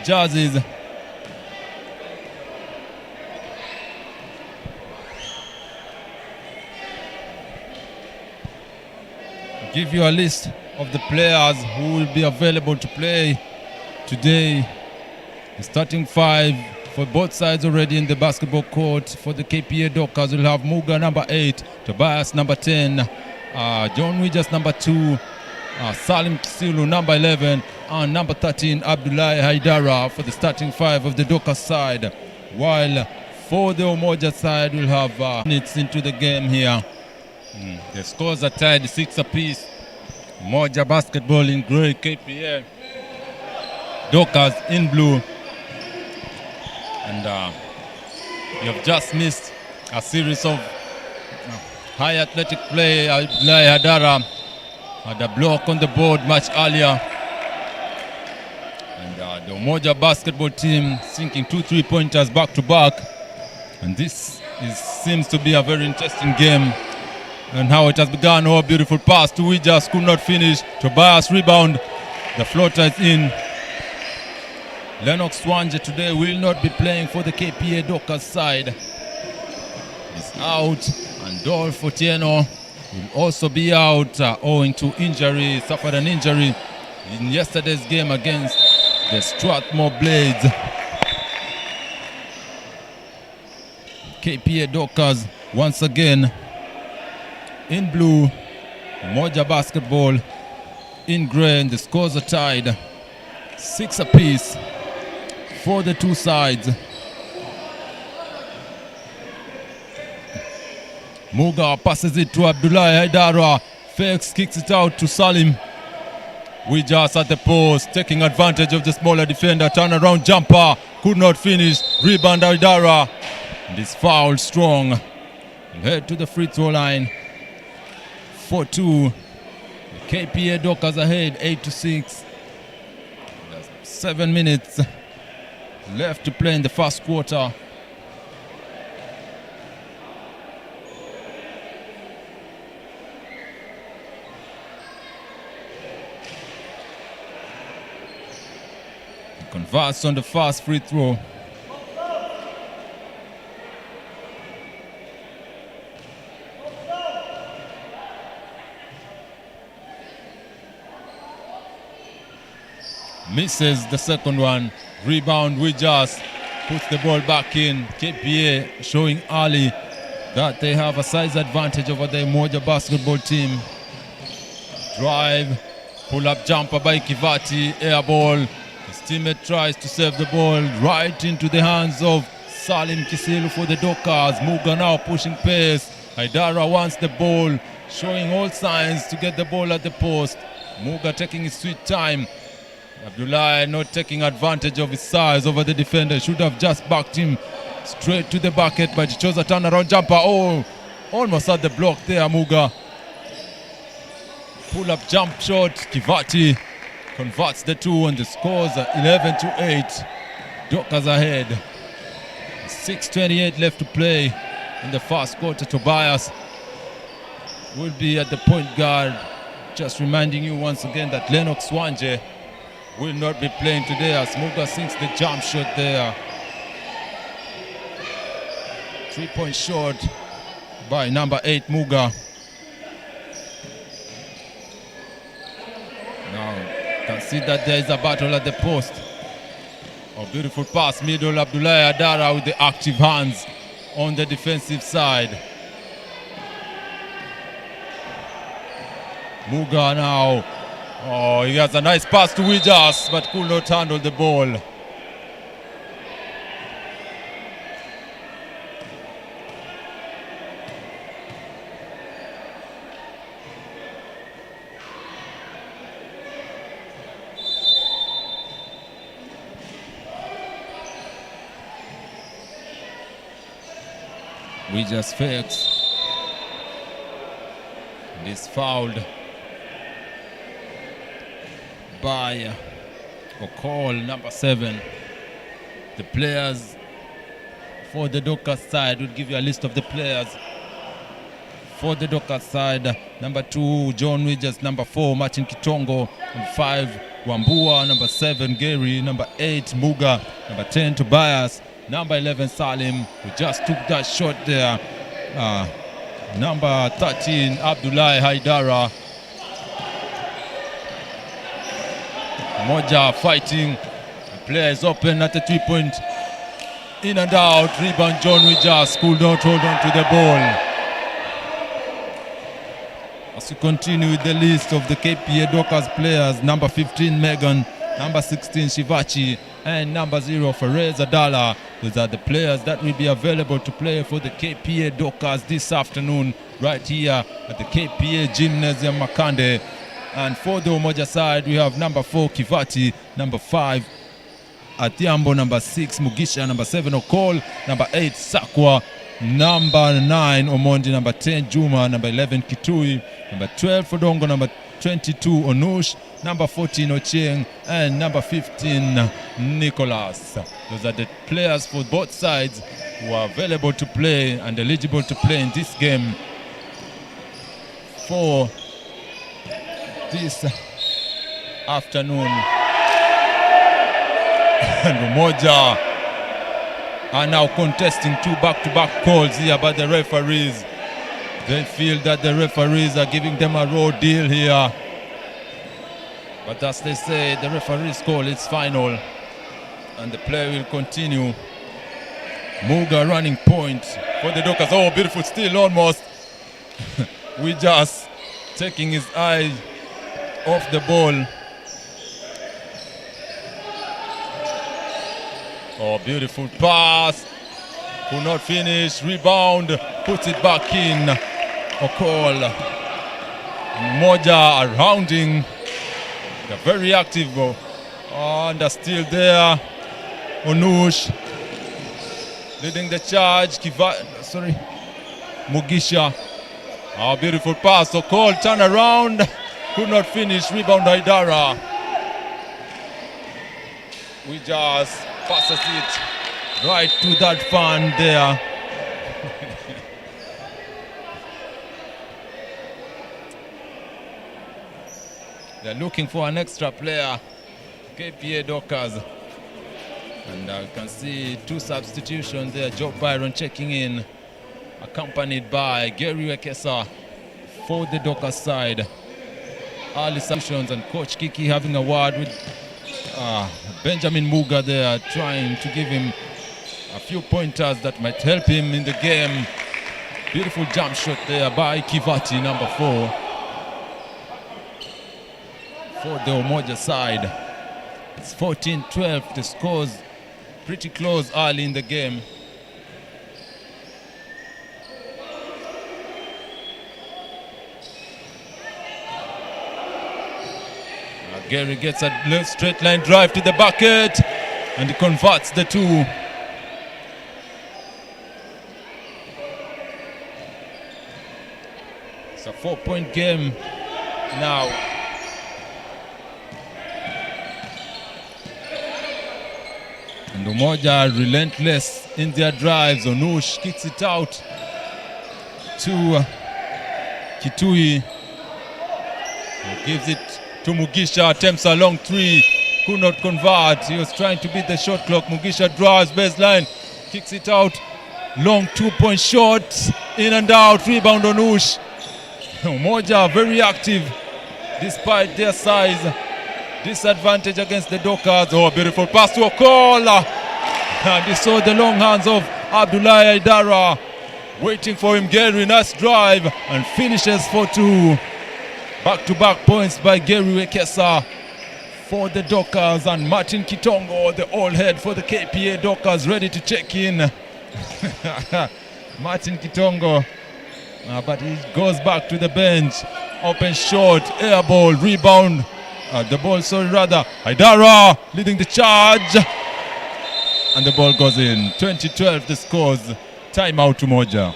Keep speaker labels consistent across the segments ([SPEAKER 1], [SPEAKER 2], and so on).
[SPEAKER 1] jerseys. Give you a list of the players who will be available to play today. The starting 5 for both sides already in the basketball court. For the KPA Dockers, we'll have Muga number 8, Tobias number 10, John Wijas number 2, Salim Kisilu number 11, and number 13 Abdullahi Haidara for the starting 5 of the Dockers side. While for the Umoja side, we'll have minutes into the game here. The scores are tied 6 apiece. Umoja basketball in grey, KPA Dockers in blue. And you have just missed a series of high athletic play. Abdullahi Haidara had a block on the board much earlier. And the Umoja basketball team sinking 2 3-pointers back to back. And this seems to be a very interesting game. And how it has begun. Oh, beautiful pass to Wijas, could not finish. Tobias rebound. The floater is in. Lennox Swanje today will not be playing for the KPA Dockers side. He's out. And Dolph Otieno will also be out owing to injury. Suffered an injury in yesterday's game against the Strathmore Blades. KPA Dockers once again in blue, Umoja basketball in grey, and the scores are tied 6 apiece for the two sides. Muga passes it to Abdullahi Haidara. Fakes, kicks it out to Salim. Wijas at the post, taking advantage of the smaller defender. Turnaround jumper, could not finish. Rebound Haidara. And is fouled strong. He'll head to the free throw line. 4-2. KPA Dockers ahead 8-6. There's 7 minutes left to play in the first quarter. He converts on the first free throw. Misses the second one. Rebound, Wijas puts the ball back in. KPA showing early that they have a size advantage over the Umoja basketball team. Drive, pull-up jumper by Kivati, air ball. His teammate tries to save the ball right into the hands of Salim Kisilu for the Dockers. Muga now pushing pace. Haidara wants the ball, showing all signs to get the ball at the post. Muga taking his sweet time. Abdullahi not taking advantage of his size over the defender. Should have just backed him straight to the bucket, but he chose a turnaround jumper. Oh, almost at the block there, Muga. Pull-up jump shot. Kivati converts the two, and the scores are 11-8. Dockers ahead. 6:28 left to play in the first quarter. Tobias will be at the point guard. Just reminding you once again that Lennox Swanje will not be playing today as Muga sinks the jump shot there. 3-point shot by number 8 Muga. Now can see that there is a battle at the post. A beautiful pass middle. Abdullahi Haidara with the active hands on the defensive side. Muga now. Oh, he has a nice pass to Wijas, but could not handle the ball. Wijas fakes. And is fouled by Okol, number 7. The players for the Dockers side, will give you a list of the players for the Dockers side. Number 2, John Wijas. Number 4, Martin Kitongo. And 5, Wambua, number 7 Gary, number 8 Muga, number 10 Tobias, number 11 Salim, who just took that shot there. Number 13 Abdullahi Haidara. Umoja fighting. The player is open at the 3-point. In and out. Rebound John Wijas could not hold on to the ball. As we continue with the list of the KPA Dockers players, number 15 Megan, number 16 Shivachi, and number 0 Faraz Adala. Those are the players that will be available to play for the KPA Dockers this afternoon right here at the KPA Gymnasium Makande. And for the Umoja side, we have number 4 Kivati, number 5 Atiambo, number 6 Mugisha, number 7 Okol, number 8 Sakwa, number 9 Omondi, number 10 Juma, number 11 Kitui, number 12 Fodongo, number 22 Onush, number 14 Ochieng, and number 15 Nicholas. Those are the players for both sides who are available to play and eligible to play in this game for this afternoon. And Umoja are now contesting 2 back-to-back calls here by the referees. They feel that the referees are giving them a raw deal here. But as they say, the referee's call is final and the play will continue. Muga running point for the Dockers. Oh, beautiful steal almost. We just taking his eye off the ball. Oh, beautiful pass. Could not finish. Rebound. Puts it back in. Okol. Umoja are rounding. They're very active. And they're still there. Onush leading the charge. Mugisha. Oh, beautiful pass. Okol turn around. Could not finish. Rebound Haidara. We just passes it right to that fan there. They're looking for an extra player, KPA Dockers. And I can see 2 substitutions there. Joe Byron checking in, accompanied by Gary Wekesa for the Dockers side. Early substitutions and Coach Kiki having a word with Benjamin Muga there, trying to give him a few pointers that might help him in the game. Beautiful jump shot there by Kivati, number 4. For the Umoja side, it's 14-12. The scores pretty close early in the game. Gary gets a straight line drive to the bucket and he converts the 2. It's a 4-point game now. And Umoja are relentless in their drives. Onush kicks it out to Kitui, who gives it to Mugisha, attempts a long 3, could not convert. He was trying to beat the shot clock. Mugisha drives baseline, kicks it out, long 2-point shot, in and out, rebound on Ush. Umoja very active despite their size. Disadvantage against the Dockers. Oh, beautiful pass to Okol. And he saw the long hands of Abdullahi Aidara waiting for him. Gary, nice drive and finishes for 2. Back-to-back points by Gary Wekesa for the Dockers, and Martin Kitongo, the old head for the KPA Dockers, ready to check in. Martin Kitongo, but he goes back to the bench. Open shot, air ball, rebound. Haidara leading the charge. And the ball goes in. 20-12 the scores. Timeout to Umoja.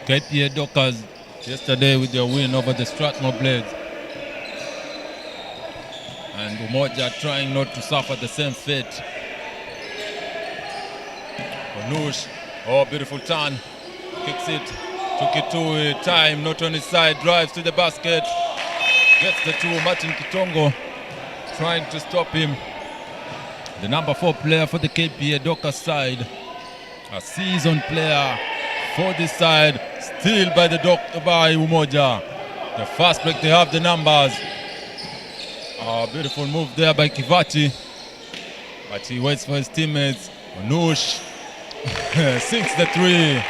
[SPEAKER 1] KPA Dockers yesterday with their win over the Strathmore Blades. And Umoja trying not to suffer the same fate. Onush, oh, beautiful turn, kicks it, took it to time, not on his side, drives to the basket, gets the two. Martin Kitongo trying to stop him. The number 4 player for the KPA Dockers side, a seasoned player for this side, still by Umoja. The fast break, they have the numbers. Oh, beautiful move there by Kivati, but he waits for his teammates. Onush sinks the 3.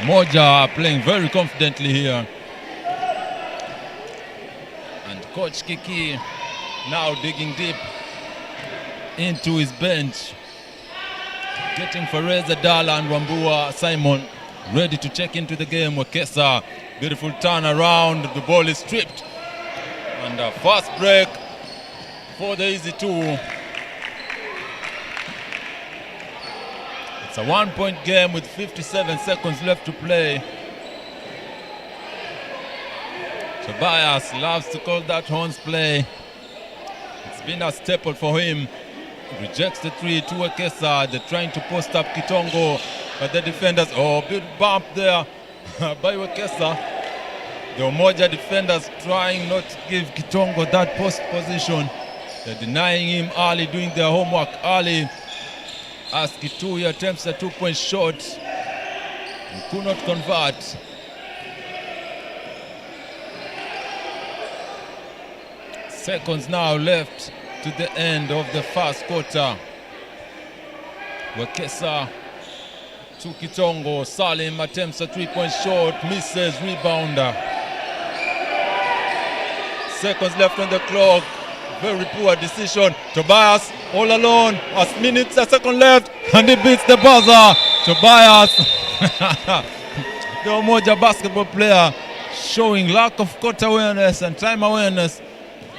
[SPEAKER 1] Umoja playing very confidently here. And Coach Kiki now digging deep into his bench, getting Fareza Dala and Wambua Simon ready to check into the game. Wekesa, beautiful turn around, the ball is stripped, and a fast break for the easy 2. It's a 1-point game with 57 seconds left to play. Tobias loves to call that horns play. It's been a staple for him. Rejects the 3 to Wekesa. They're trying to post up Kitongo, but the defenders, oh, big bump there by Wekesa. The Umoja defenders trying not to give Kitongo that post position. They're denying him early, doing their homework early. As Kitui attempts a 2-point shot and could not convert. Seconds now left to the end of the first quarter. Wekesa to Kitongo. Salim attempts a 3-point shot, misses, rebounder. Seconds left on the clock. Very poor decision. Tobias all alone. A second left, and he beats the buzzer. Tobias, the Umoja basketball player, showing lack of court awareness and time awareness.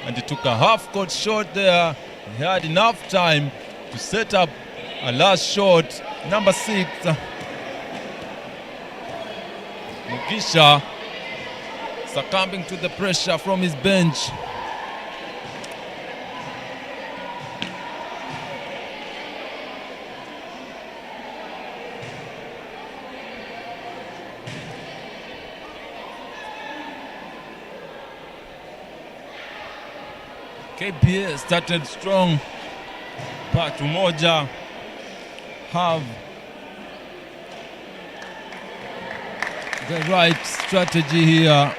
[SPEAKER 1] And he took a half-court shot there. He had enough time to set up a last shot. Number 6, Mugisha, succumbing to the pressure from his bench. KPA started strong, but Umoja have the right strategy here,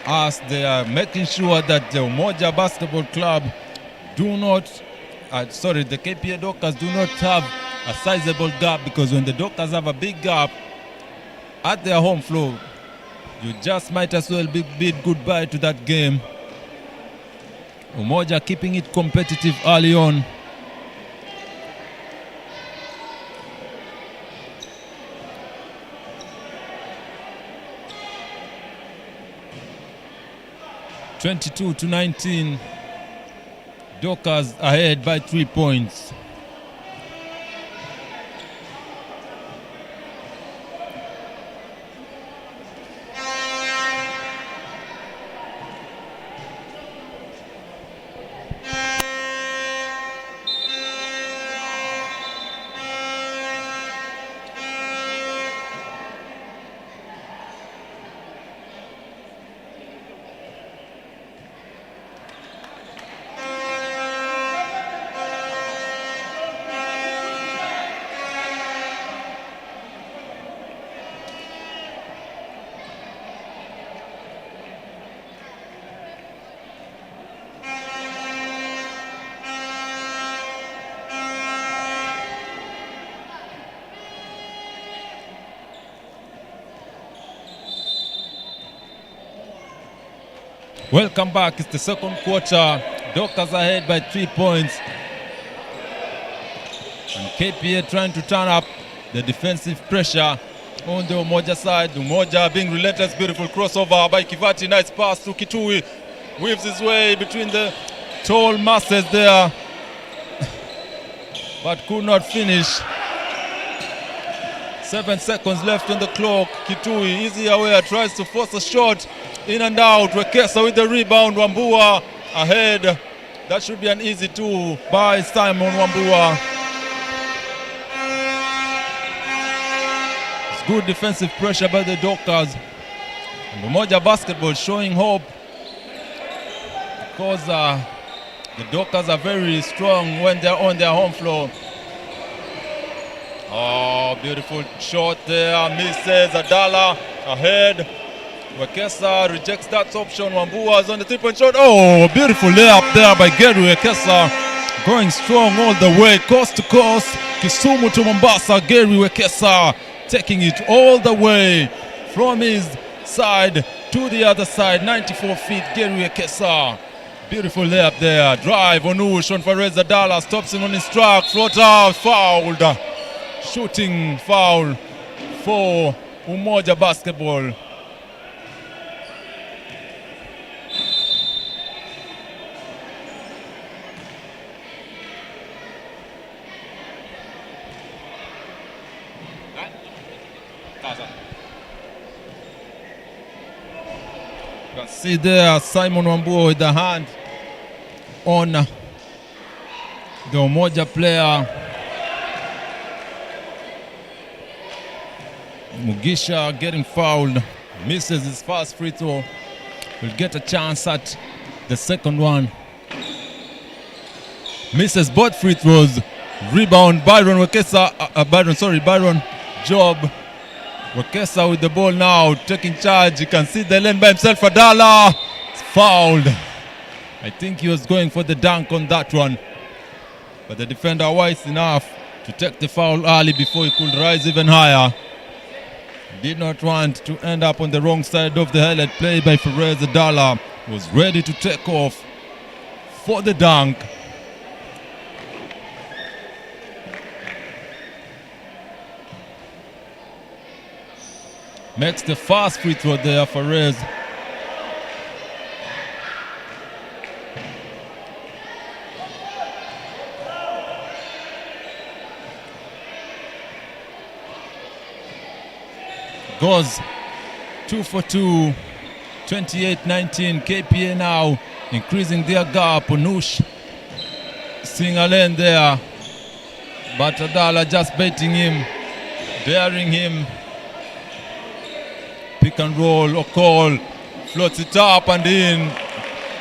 [SPEAKER 1] as they are making sure that the Umoja basketball club do not, the KPA Dockers do not have a sizable gap, because when the Dockers have a big gap at their home floor, you just might as well bid goodbye to that game. Umoja keeping it competitive early on. (22-19). Dockers ahead by 3 points. Welcome back. It's the second quarter. Dockers ahead by 3 points. And KPA trying to turn up the defensive pressure on the Umoja side. Umoja being relentless. Beautiful crossover by Kivati. Nice pass to Kitui. Weaves his way between the tall masses there, but could not finish. 7 seconds left on the clock. Kitui, easy away, tries to force a shot. In and out. Wekesa with the rebound. Wambua ahead. That should be an easy 2 by Simon Wambua. It's good defensive pressure by the Dockers. And Umoja basketball showing hope, because the Dockers are very strong when they're on their home floor. Oh, beautiful shot there. Misses. Adala ahead. Wekesa rejects that option. Wambua is on the 3-point shot. Oh, beautiful layup there by Gary Wekesa. Going strong all the way, coast to coast. Kisumu to Mombasa. Gary Wekesa taking it all the way from his side to the other side. 94 feet, Gary Wekesa. Beautiful layup there. Drive, Onush on Fares Adala. Stops him on his track. Floater, fouled. Shooting foul for Umoja basketball. You can see there Simon Wambua with the hand on the Umoja player. Mugisha getting fouled, misses his first free throw. Will get a chance at the second one. Misses both free throws. Rebound, Byron Wekesa. Byron Job. Wekesa with the ball now, taking charge. You can see the lane by himself. Adala. It's fouled. I think he was going for the dunk on that one, but the defender wise enough to take the foul early before he could rise even higher. Did not want to end up on the wrong side of the highlight play by Fares Adala. Was ready to take off for the dunk. Makes the first free throw there, Fares. Goes 2 for 2, 28-19. KPA now increasing their gap. Onush seeing a lane there, but Adala just baiting him, daring him. Pick and roll, Okol floats it up and in.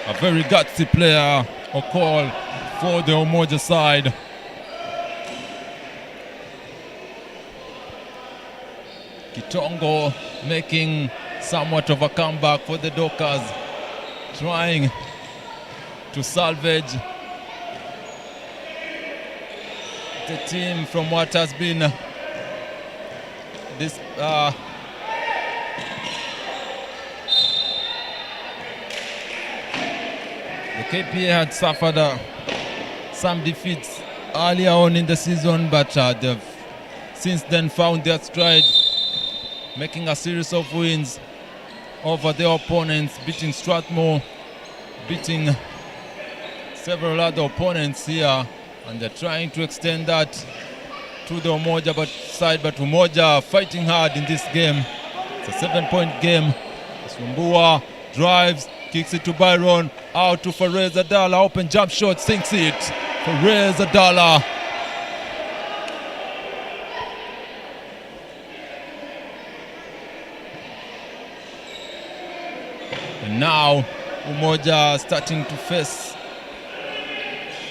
[SPEAKER 1] A very gutsy player, Okol, for the Umoja side. Kitongo making somewhat of a comeback for the Dockers, trying to salvage the team from what has been this the KPA had suffered some defeats earlier on in the season, but they've since then found their stride, making a series of wins over their opponents, beating Strathmore, beating several other opponents here, and they're trying to extend that to the Umoja side, but Umoja fighting hard in this game. It's a 7-point game. Wambua drives, kicks it to Byron, out to Fares Adala, open jump shot, sinks it. Fares Adala. And now Umoja starting to face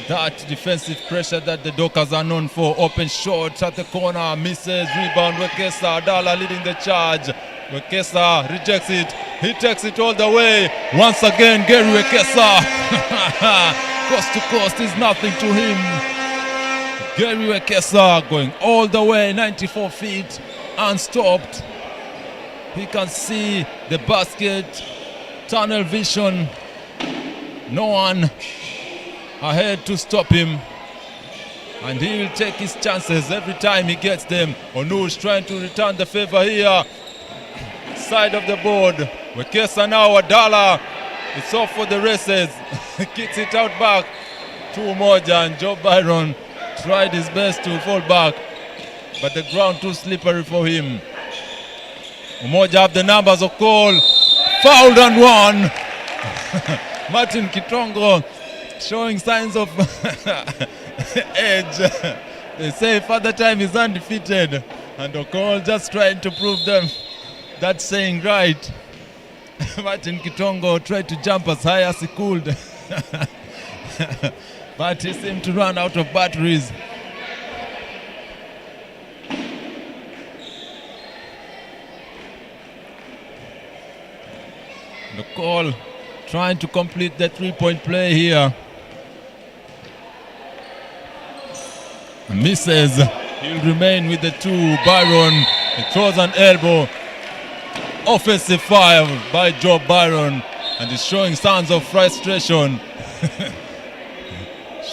[SPEAKER 1] that defensive pressure that the Dockers are known for. Open shot at the corner, misses, rebound, Wekesa. Adala leading the charge. Wekesa rejects it. He takes it all the way. Once again, Gary Wekesa. Coast to coast is nothing to him. Gary Wekesa going all the way, 94 feet, unstopped. He can see the basket, tunnel vision. No one ahead to stop him. And he will take his chances every time he gets them. Onush trying to return the favor here. Side of the board. Wekesa now, Adala. It's off for the races. Kicks it out back to Umoja, and Joe Byron tried his best to fall back. but the ground too slippery for him. Umoja have the numbers of call. Fouled and one. Martin Kitongo showing signs of edge. They say Father Time is undefeated, and Okol just trying to prove them that saying right. Martin Kitongo tried to jump as high as he could, but he seemed to run out of batteries. The call trying to complete the three-point play here. Misses. He'll remain with the two. Byron, he throws an elbow. Offensive foul by Joe Byron, and he's showing signs of frustration.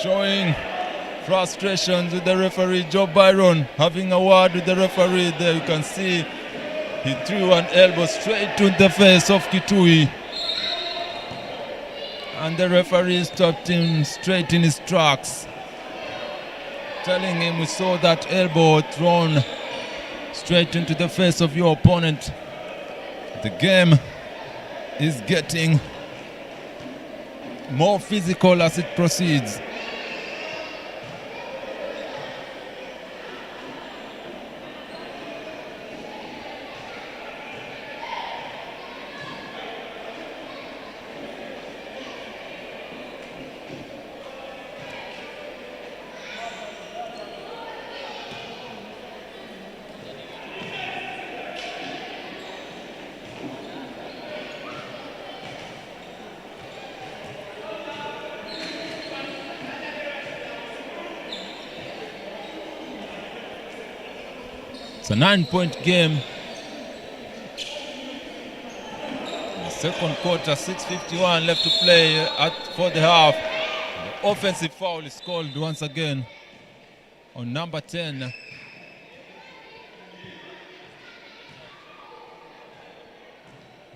[SPEAKER 1] Showing frustrations with the referee. Joe Byron having a word with the referee there. You can see he threw an elbow straight to the face of Kitui, and the referee stopped him straight in his tracks, telling him, we saw that elbow thrown straight into the face of your opponent. The game is getting more physical as it proceeds. It's a 9-point game. The second quarter, 6:51 left to play for the half. The offensive foul is called once again on number 10.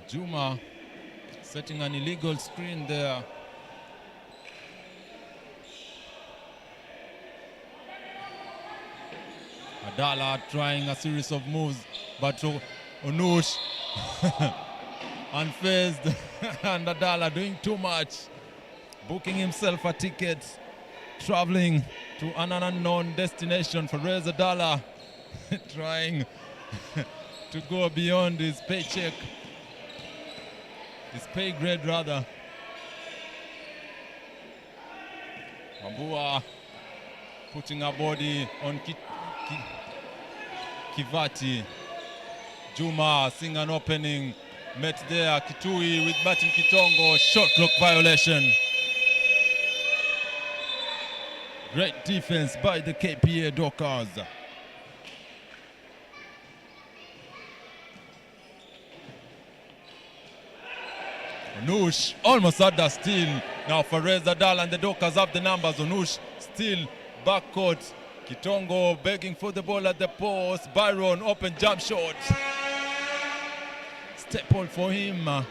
[SPEAKER 1] Juma setting an illegal screen there. Adala trying a series of moves, but Onush unfazed, and Adala doing too much, booking himself a ticket, traveling to an unknown destination for Reza Adala, trying to go beyond his paycheck, his pay grade rather. Mambua putting a body on Kivati. Juma seeing an opening, met there. Kitui with Martin Kitongo, shot clock violation. Great defense by the KPA Dockers. Onush almost had that steal. Now Fares Adal and the Dockers have the numbers. Onush still backcourt. Kitongo begging for the ball at the post. Byron open jump shot. Staple for him.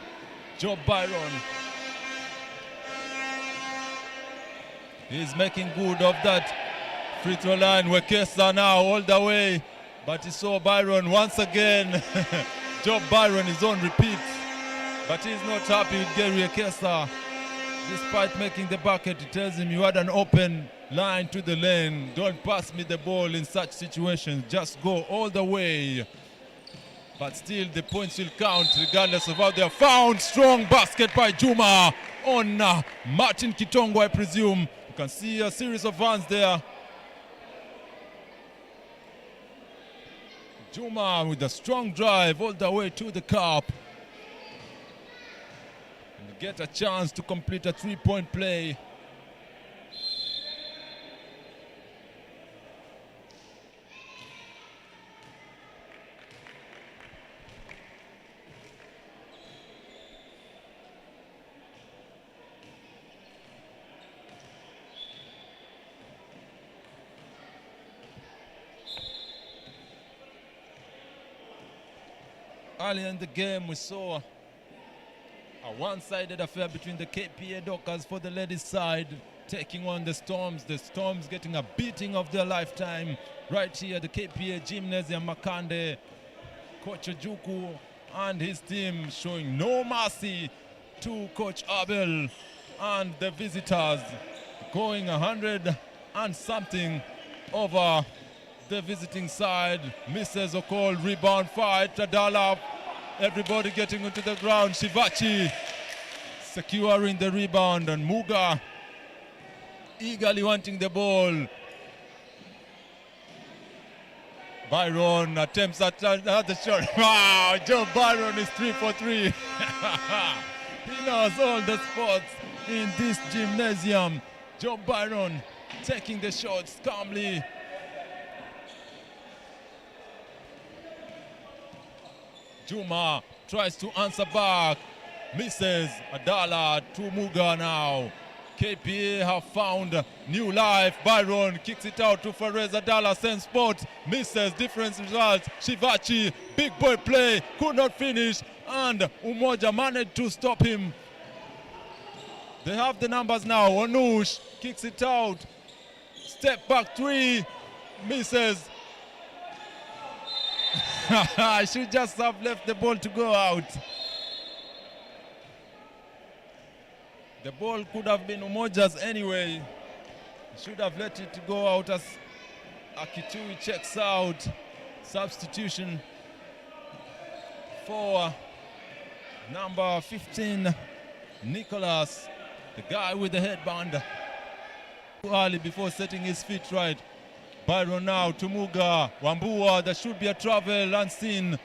[SPEAKER 1] Joe Byron. He's making good of that free throw line. Wekesa now all the way, but he saw Byron once again. Joe Byron is on repeat, but he's not happy with Gary Wekesa. Despite making the bucket, he tells him, you had an open line to the lane. Don't pass me the ball in such situations. Just go all the way. But still, the points will count regardless of how they are found. Strong basket by Juma on Martin Kitongo, I presume. You can see a series of runs there. Juma with a strong drive all the way to the cup. And get a chance to complete a three-point play. Early in the game, we saw a one-sided affair between the KPA Dockers for the ladies side, taking on the Storms. The Storms getting a beating of their lifetime right here at the KPA Gymnasium Makande. Coach Ojuku and his team showing no mercy to Coach Abel and the visitors, going 100 and something over the visiting side. Mrs. Okol, rebound fight, Adala, everybody getting into the ground. Shivachi securing the rebound, and Muga eagerly wanting the ball. Byron attempts at another shot. Wow, Joe Byron is 3 for 3. He knows all the spots in this gymnasium. Joe Byron taking the shots calmly. Juma tries to answer back, misses. Adala to Muga now. KPA have found new life. Byron kicks it out to Fares. Adala sends spot, misses, different results. Shivachi, big boy play, could not finish, and Umoja managed to stop him. They have the numbers now. Onush kicks it out, step back three, misses. I should just have left the ball to go out. The ball could have been Umoja's anyway. Should have let it go out as Akitui checks out. Substitution for number 15, Nicholas, the guy with the headband. Too early before setting his feet right. Byron now to Muga. Wambua, there should be a travel, unseen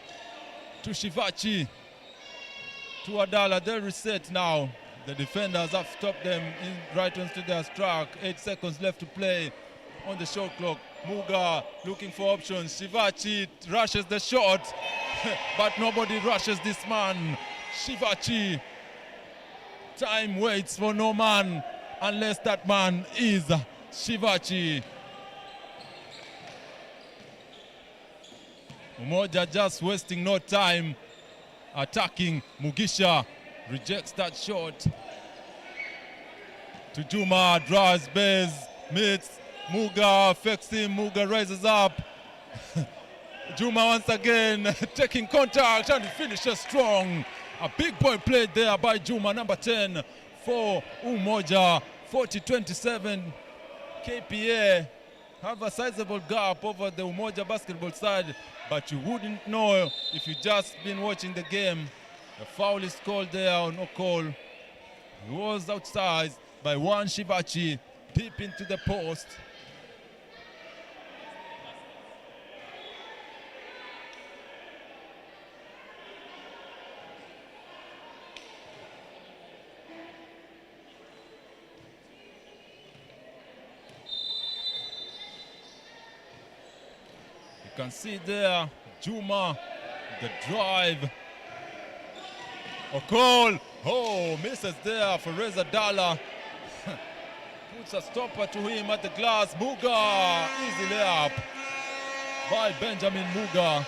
[SPEAKER 1] to Shivachi. To Adala, they reset now. The defenders have stopped them in right onto their track. 8 seconds left to play on the shot clock. Muga looking for options. Shivachi rushes the shot, but nobody rushes this man. Shivachi, time waits for no man unless that man is Shivachi. Umoja just wasting no time attacking. Mugisha rejects that shot. To Juma, draws base, meets Muga, affects him. Muga rises up. Juma once again taking contact and finishes strong. A big boy played there by Juma, number 10 for Umoja. 40-27. KPA have a sizable gap over the Umoja basketball side, but you wouldn't know if you just been watching the game. The foul is called there on Okol. He was outside by one Shivachi, deep into the post. You can see there, Juma, the drive. Okol, oh, misses there for Reza Dalla. Puts a stopper to him at the glass. Muga, easy layup by Benjamin Muga.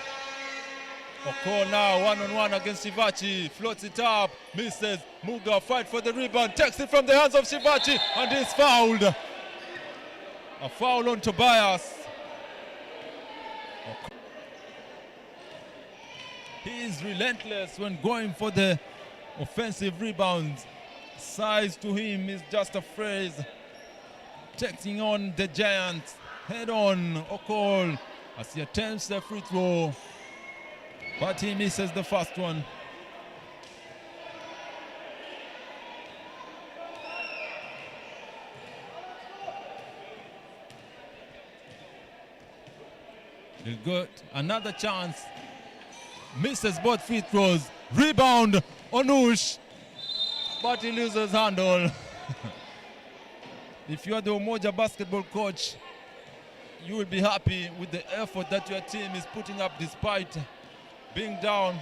[SPEAKER 1] Okol now one-on-one against Shivachi, floats it up, misses. Muga fight for the rebound, takes it from the hands of Shivachi, and is fouled. A foul on Tobias. He is relentless when going for the offensive rebounds. Size to him is just a phrase. Taking on the Giants head on. Okol as he attempts the free throw, but he misses the first one. He'll got another chance. Misses both free throws. Rebound, Onush, but he loses handle. If you are the Umoja basketball coach, you will be happy with the effort that your team is putting up despite being down.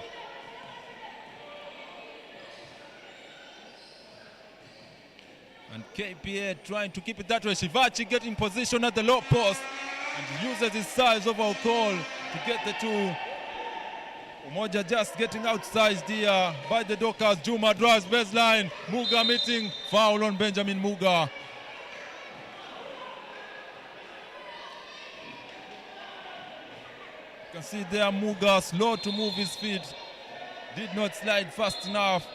[SPEAKER 1] And KPA trying to keep it that way. Shivachi getting position at the low post and uses his size over Okol to get the two. Umoja just getting outsized here by the Dockers. Juma drives baseline. Muga meeting. Foul on Benjamin Muga. You can see there Muga slow to move his feet. Did not slide fast enough.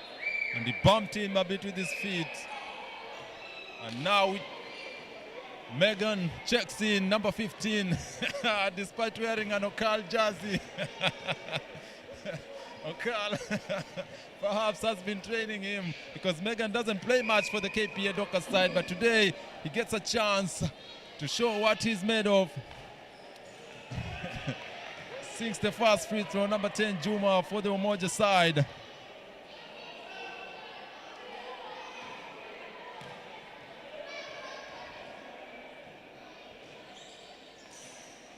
[SPEAKER 1] And he bumped him a bit with his feet. And now Megan checks in, number 15, despite wearing an Okal jersey. Okal perhaps has been training him because Megan doesn't play much for the KPA Dockers side, but today he gets a chance to show what he's made of. Sinks the first free throw, number 10 Juma for the Umoja side.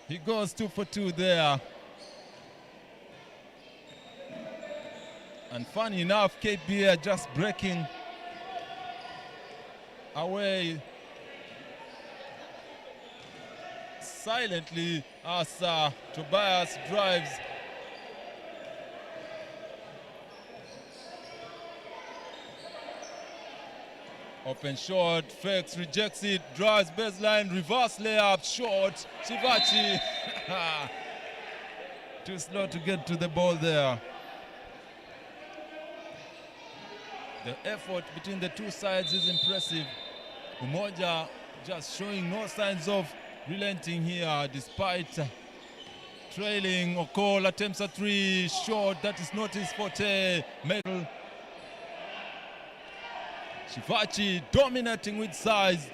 [SPEAKER 1] He goes 2 for 2 there. And funny enough, KPA just breaking away silently as Tobias drives. Open shot, fakes, rejects it, drives baseline, reverse layup, short, Shivachi. Too slow to get to the ball there. The effort between the two sides is impressive. Umoja just showing no signs of relenting here despite trailing. Okol attempts a three, short, that is not his forte. Medal. Shivachi dominating with size,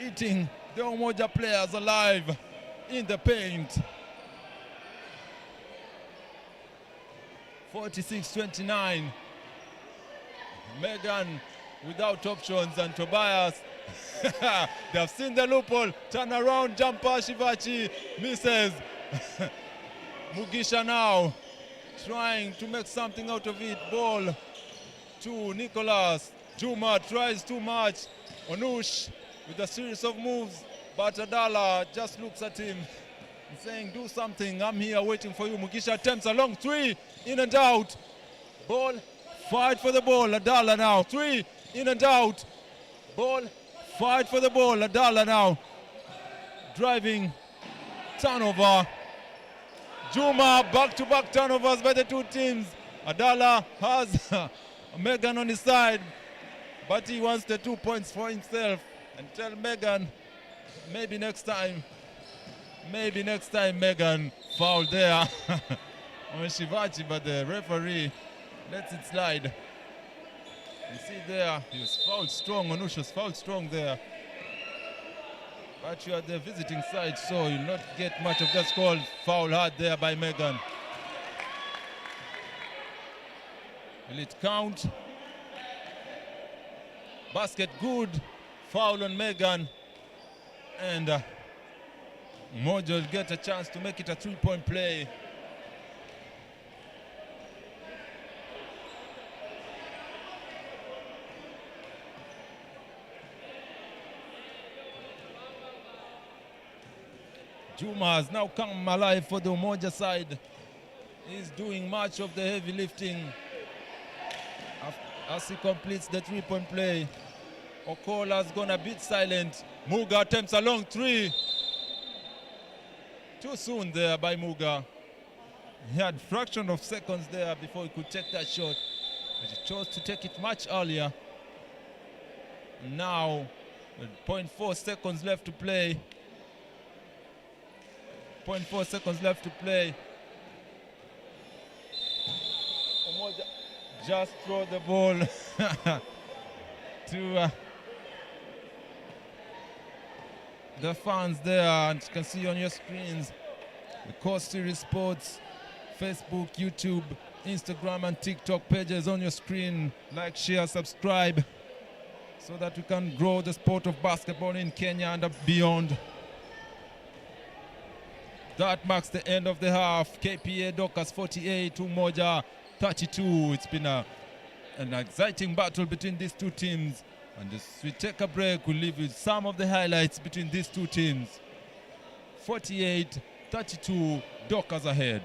[SPEAKER 1] eating the Umoja players alive in the paint. 46-29. Megan without options and Tobias. They have seen the loophole. Turn around jumper. Shivachi misses. Mugisha now trying to make something out of it. Ball to Nicholas. Juma tries too much. Onush with a series of moves, but Adala just looks at him and saying, do something, I'm here waiting for you. Mugisha attempts a long three, in and out. Ball, fight for the ball. Adala now, three, in and out. Ball, fight for the ball. Adala now driving, turnover. Juma, back-to-back turnovers by the two teams. Adala has Megan on his side, but he wants the 2 points for himself and tell Megan, maybe next time, Megan. Foul there on Shivachi, but the referee lets it slide. You see there, he was fouled strong. Onush was fouled strong there. But you are the visiting side, so you'll not get much of that call. Foul hard there by Megan. Will it count? Basket good. Foul on Megan. And Umoja will get a chance to make it a 3-point play. Juma has now come alive for the Umoja side. He's doing much of the heavy lifting as he completes the 3-point play. Okola's gone a bit silent. Muga attempts a long three. Too soon there by Muga. He had fraction of seconds there before he could take that shot, but he chose to take it much earlier. Now, with 0.4 seconds left to play. 0.4 seconds left to play. Umoja just throw the ball to the fans there, and you can see on your screens the Core Series Sports Facebook, YouTube, Instagram and TikTok pages on your screen. Like, share, subscribe so that we can grow the sport of basketball in Kenya and beyond. That marks the end of the half. KPA Dockers 48, Umoja 32. It's been an exciting battle between these two teams. And as we take a break, we'll leave you with some of the highlights between these two teams. 48-32, Dockers ahead.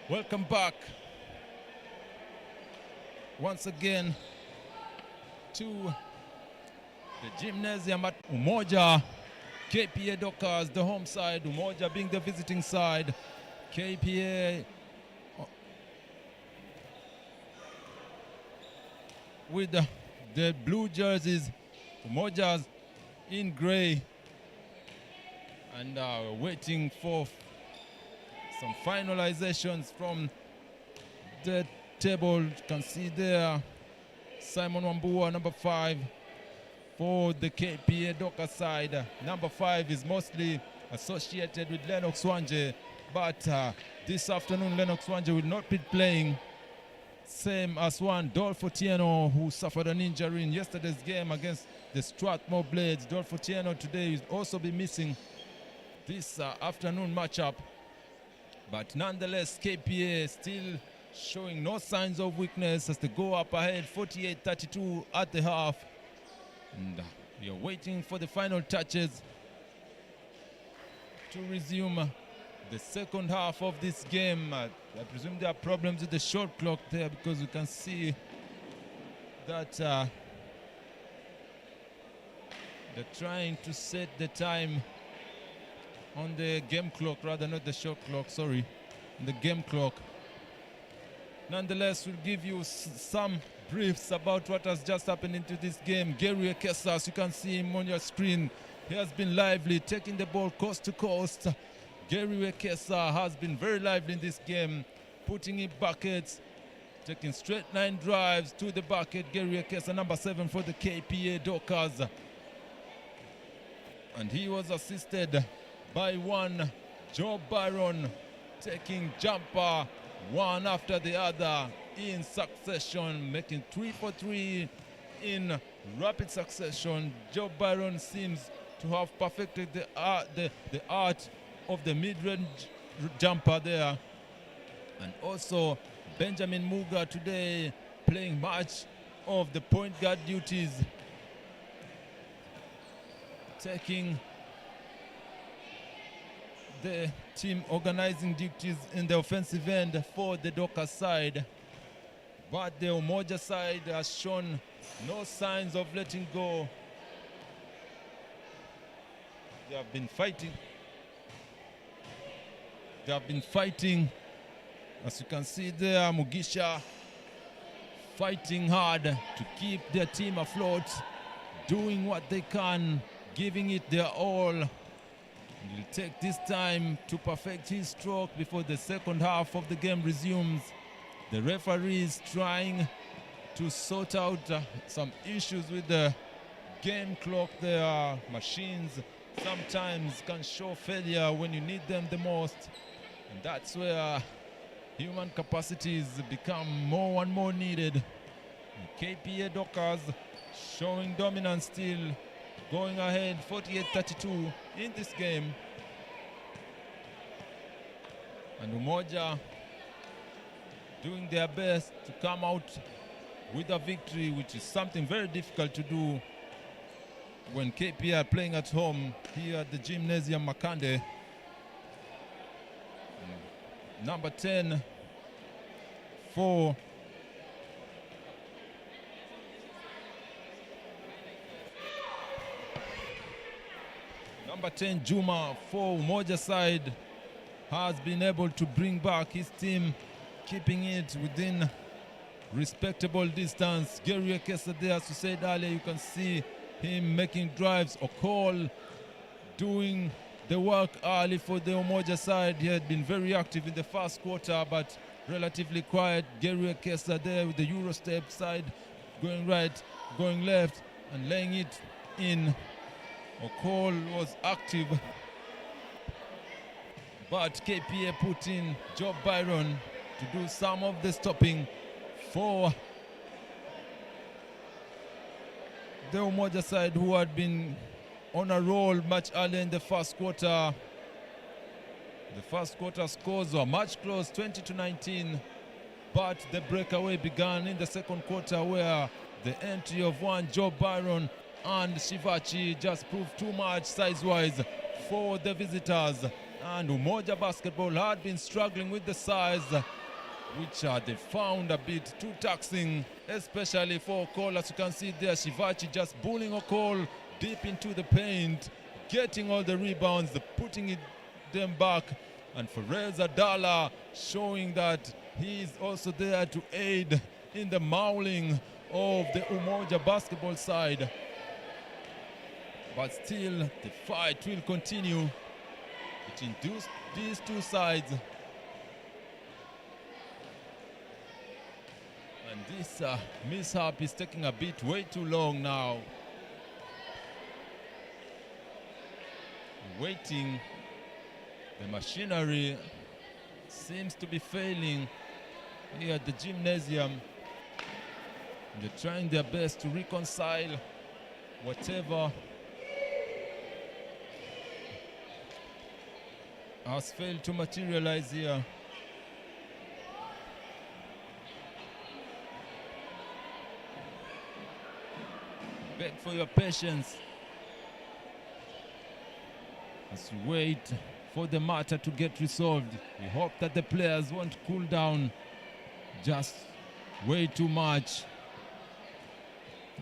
[SPEAKER 1] Welcome back once again to the gymnasium at Umoja. KPA Dockers, the home side, Umoja being the visiting side. KPA with the blue jerseys, Umoja's in grey, and waiting for some finalizations from the table. You can see there Simon Wambua, number 5 for the KPA Docker side. Number 5 is mostly associated with Lennox Wanje, but this afternoon Lennox Wanje will not be playing. Same as one Dolfo Tieno, who suffered an injury in yesterday's game against the Strathmore Blades. Dolfo Tieno today will also be missing this afternoon matchup. But nonetheless, KPA still showing no signs of weakness as they go up ahead 48-32 at the half. And we are waiting for the final touches to resume the second half of this game. I presume there are problems with the shot clock there, because you can see that they're trying to set the time on the game clock, rather not the shot clock, sorry, the game clock. Nonetheless, we'll give you some briefs about what has just happened into this game. Gary Ekesa, as you can see him on your screen, he has been lively, taking the ball coast to coast. Gary Ekesa has been very lively in this game, putting in buckets, taking straight line drives to the bucket. Gary Ekesa, number 7 for the KPA Dockers. And he was assisted by one Joe Byron, taking jumper one after the other in succession, making 3 for 3 in rapid succession. Joe Byron seems to have perfected the art of the mid-range jumper there. And also Benjamin Muga today playing much of the point guard duties, taking the team organizing duties in the offensive end for the Docker side. But the Umoja side has shown no signs of letting go. They have been fighting. They have been fighting. As you can see there, Mugisha fighting hard to keep their team afloat, doing what they can, giving it their all. He'll take this time to perfect his stroke before the second half of the game resumes. The referee is trying to sort out some issues with the game clock. Their machines sometimes can show failure when you need them the most, and that's where human capacities become more and more needed. KPA Dockers showing dominance still, going ahead 48-32 in this game. And Umoja doing their best to come out with a victory, which is something very difficult to do when KPA are playing at home here at the Gymnasium Makande. Number 10 for Number 10, Juma, for Umoja side, has been able to bring back his team, keeping it within respectable distance. Gary Ekesa there, as you said earlier, you can see him making drives. Okol doing the work early for the Umoja side. He had been very active in the first quarter, but relatively quiet. Gary Ekesa there with the Eurostep side, going right, going left, and laying it in. Okol was active, but KPA put in Joe Byron to do some of the stopping for the Umoja side, who had been on a roll much earlier in the first quarter. The first quarter scores were much close, 20-19, but the breakaway began in the second quarter, where the entry of one Joe Byron and Shivachi just proved too much size-wise for the visitors. and Umoja Basketball had been struggling with the size, which they found a bit too taxing, especially for Okol. As you can see there, Shivachi just bullying Okol deep into the paint, getting all the rebounds, putting them back, and Ferez Adala showing that he is also there to aid in the mauling of the Umoja basketball side. But still, the fight will continue between these two sides. And this mishap is taking a bit way too long now. Waiting. The machinery seems to be failing here at the gymnasium. They're trying their best to reconcile whatever has failed to materialize here. Beg for your patience as we wait for the matter to get resolved. We hope that the players won't cool down just way too much,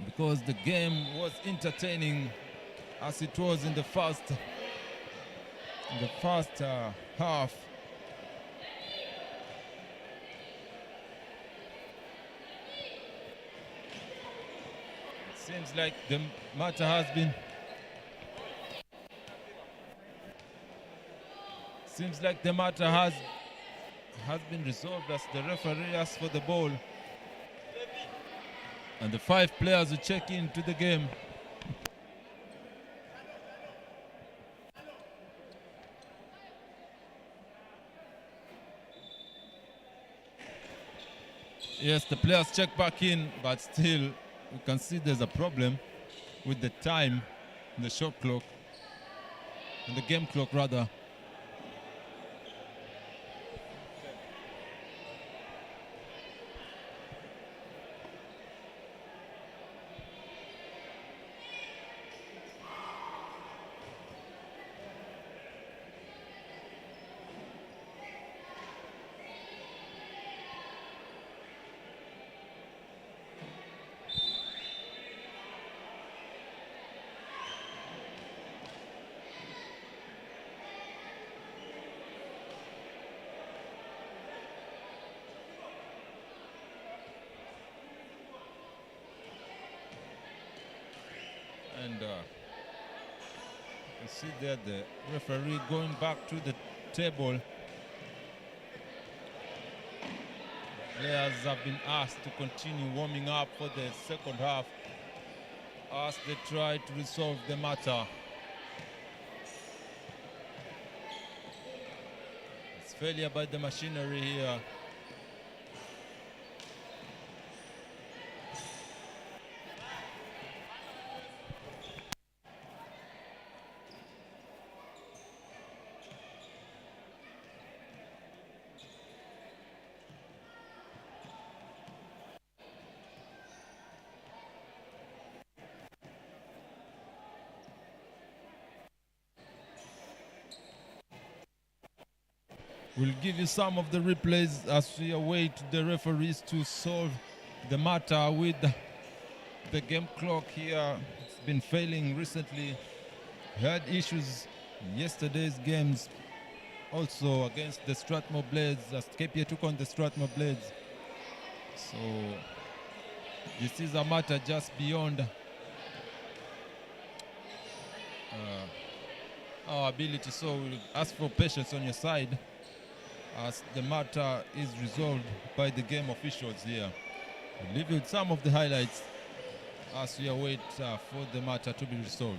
[SPEAKER 1] because the game was entertaining as it was in the first half. It seems like the matter has been resolved as the referee asks for the ball, and the 5 players will check into the game. Yes, the players check back in, but still you can see there's a problem with the time, the shot clock, and the game clock rather. And you can see there the referee going back to the table. Players have been asked to continue warming up for the second half as they try to resolve the matter. It's failure by the machinery here. We'll give you some of the replays as we await the referees to solve the matter with the game clock here. It's been failing recently. Had issues in yesterday's games, also against the Strathmore Blades, as KPA took on the Strathmore Blades. So this is a matter just beyond our ability. So we'll ask for patience on your side as the matter is resolved by the game officials here. We'll leave you with some of the highlights as we await for the matter to be resolved.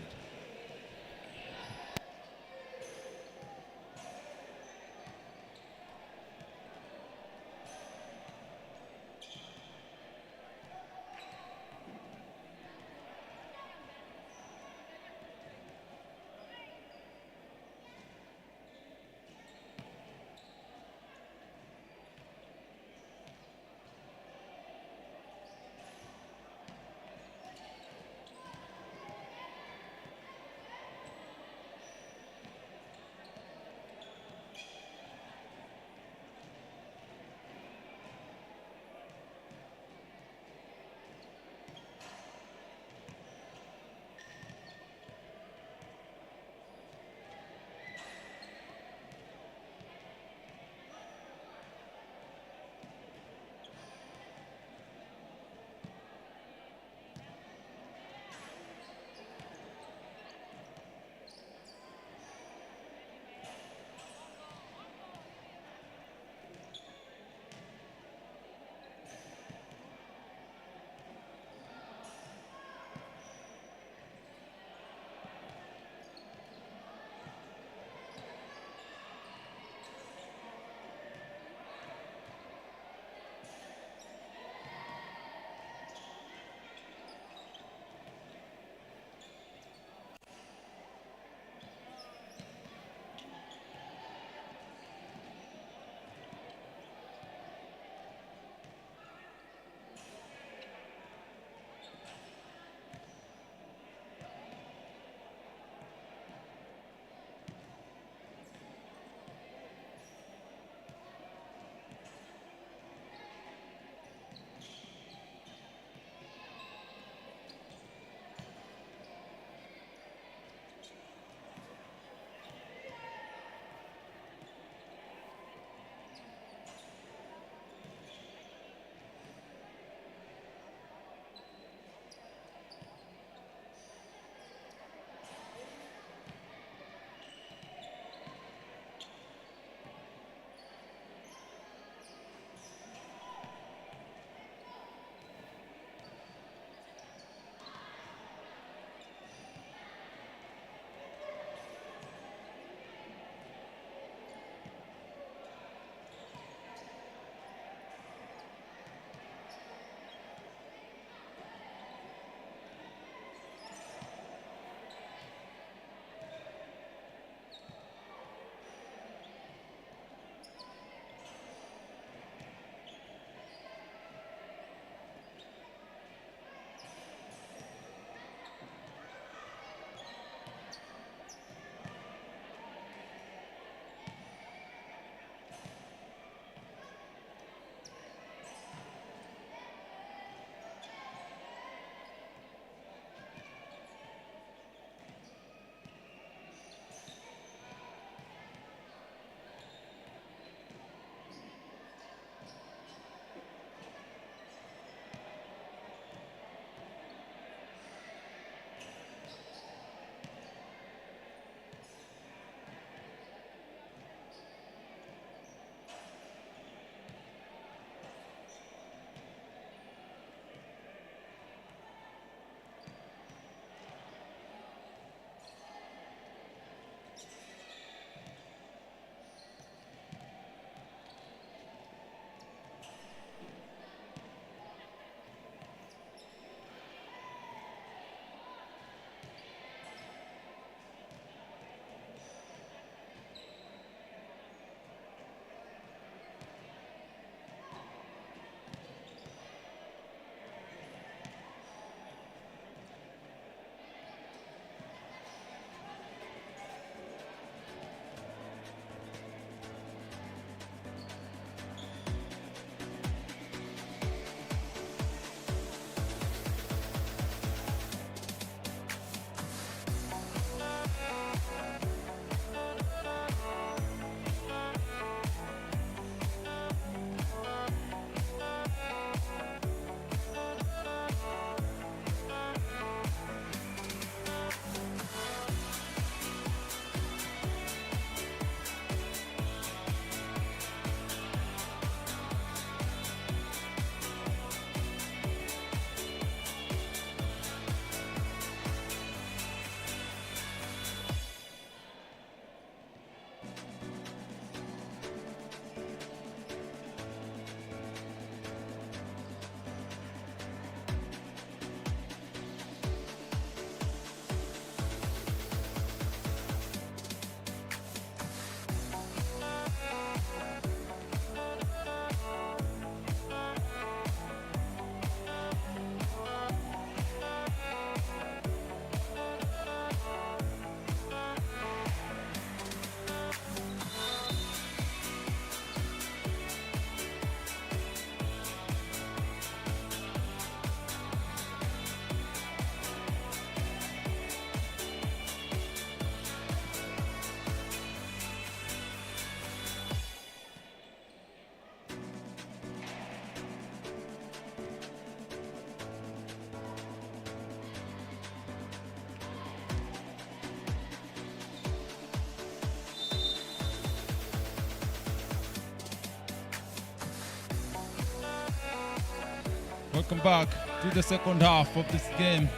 [SPEAKER 1] Welcome back to the second half of this game.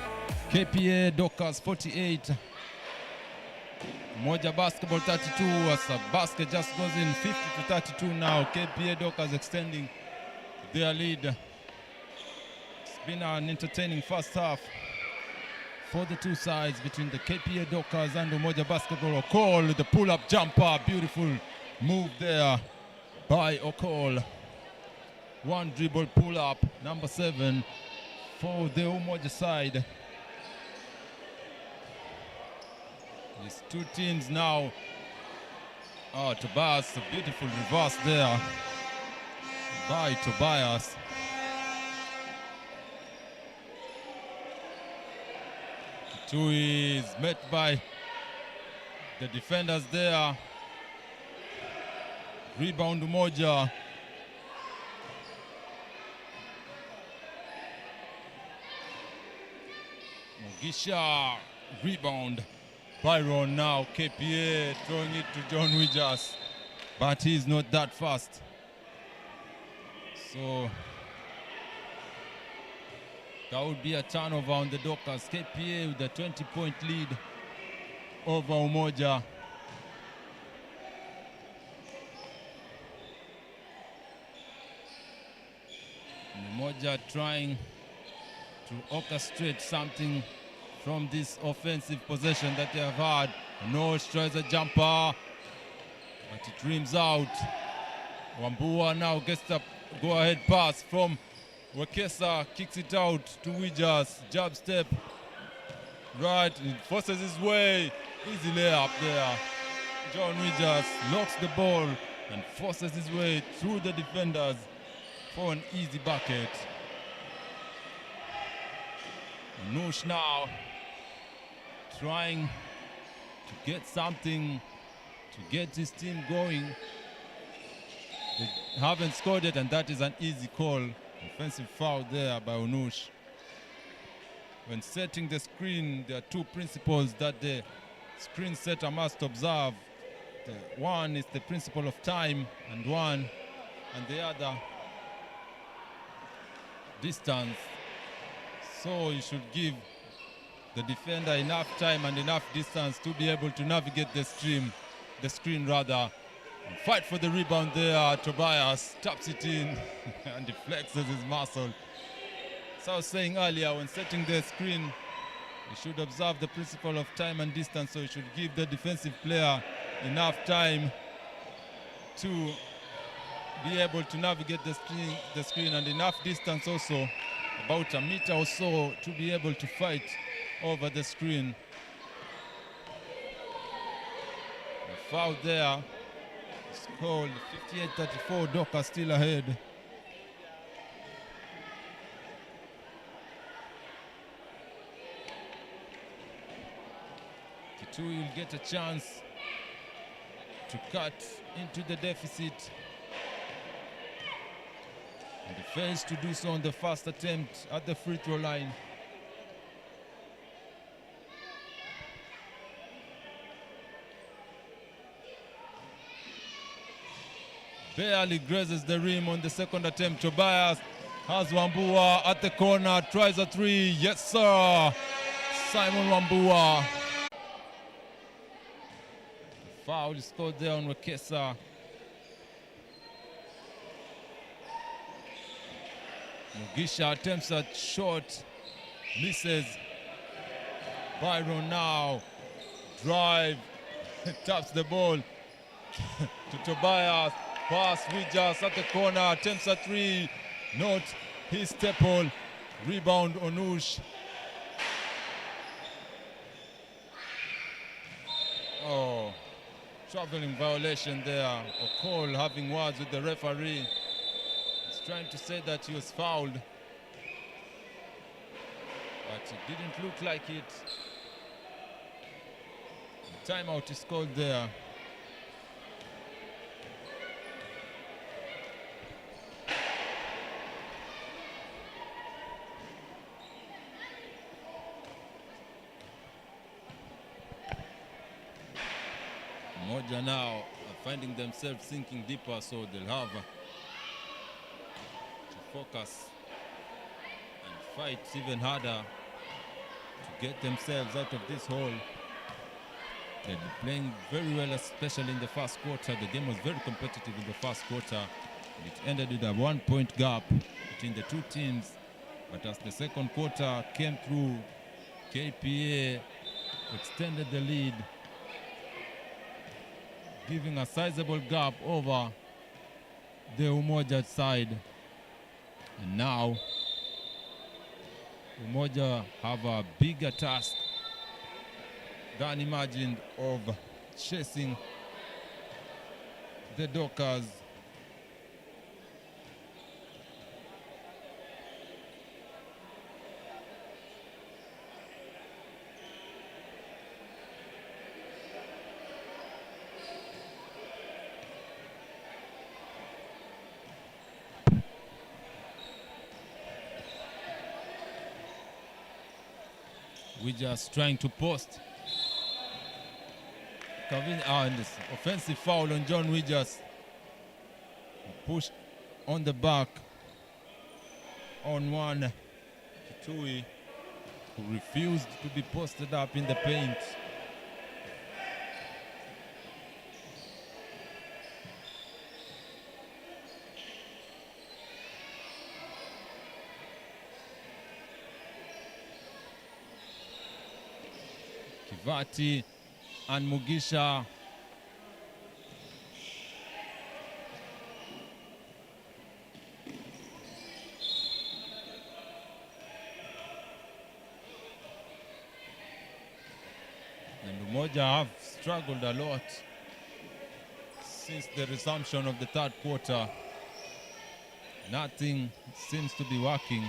[SPEAKER 1] KPA Dockers 48. Umoja basketball 32 as a basket just goes in 50-32 now. KPA Dockers extending their lead. It's been an entertaining first half for the two sides between the KPA Dockers and Umoja basketball. Okol, the pull-up jumper, beautiful move there by Okol. One dribble pull-up, number 7 for the Umoja side. These two teams now. Oh, Tobias, a beautiful reverse there by Tobias. Two is met by the defenders there. Rebound Umoja. Mugisha, rebound. Byron now, KPA throwing it to John Wijas, but he's not that fast. So that would be a turnover on the Dockers. KPA with a 20-point lead over Umoja. Umoja trying to orchestrate something from this offensive possession that they have had. Nosh tries a jumper, but it rims out. Wambua now gets the go-ahead pass from Wekesa, kicks it out to Wijas, jab step, right, it forces his way, easy layup there. John Wijas locks the ball and forces his way through the defenders for an easy bucket. Nush now trying to get something to get his team going. They haven't scored it, and that is an easy call. Offensive foul there by Unush. When setting the screen, there are two principles that the screen setter must observe. One is the principle of time, and the other distance. So you should give the defender enough time and enough distance to be able to navigate the screen and fight for the rebound there. Tobias taps it in and deflects his muscle. So I was saying earlier, when setting the screen, you should observe the principle of time and distance, so you should give the defensive player enough time to be able to navigate the screen and enough distance also, about a meter or so, to be able to fight over the screen. The foul there is called. 58-34, Dockers still ahead. Kitu will get a chance to cut into the deficit, and he fails to do so on the first attempt at the free throw line. Barely grazes the rim on the second attempt. Tobias has Wambua at the corner, tries a three. Yes, sir. Simon Wambua. The foul is scored there on Wekesa. Mugisha attempts a shot, misses. Byron now, drive, taps the ball to Tobias. Pass, Wijas at the corner, attempts a three, not his staple. Rebound, Onush. Oh, traveling violation there. Okol having words with the referee. He's trying to say that he was fouled, but it didn't look like it. The timeout is called there. Umoja now are finding themselves sinking deeper, so they'll have to focus fight even harder to get themselves out of this hole. They've been playing very well, especially in the first quarter. The game was very competitive in the first quarter. It ended with a 1-point gap between the two teams. But as the second quarter came through, KPA extended the lead, giving a sizable gap over the Umoja side. And now Umoja have a bigger task than imagined of chasing the Dockers. We're just trying to post. And this offensive foul on John Widgers. Pushed on the back on one Kitui, who refused to be posted up in the paint. Kivati and Mugisha. And Umoja have struggled a lot since the resumption of the third quarter. Nothing seems to be working,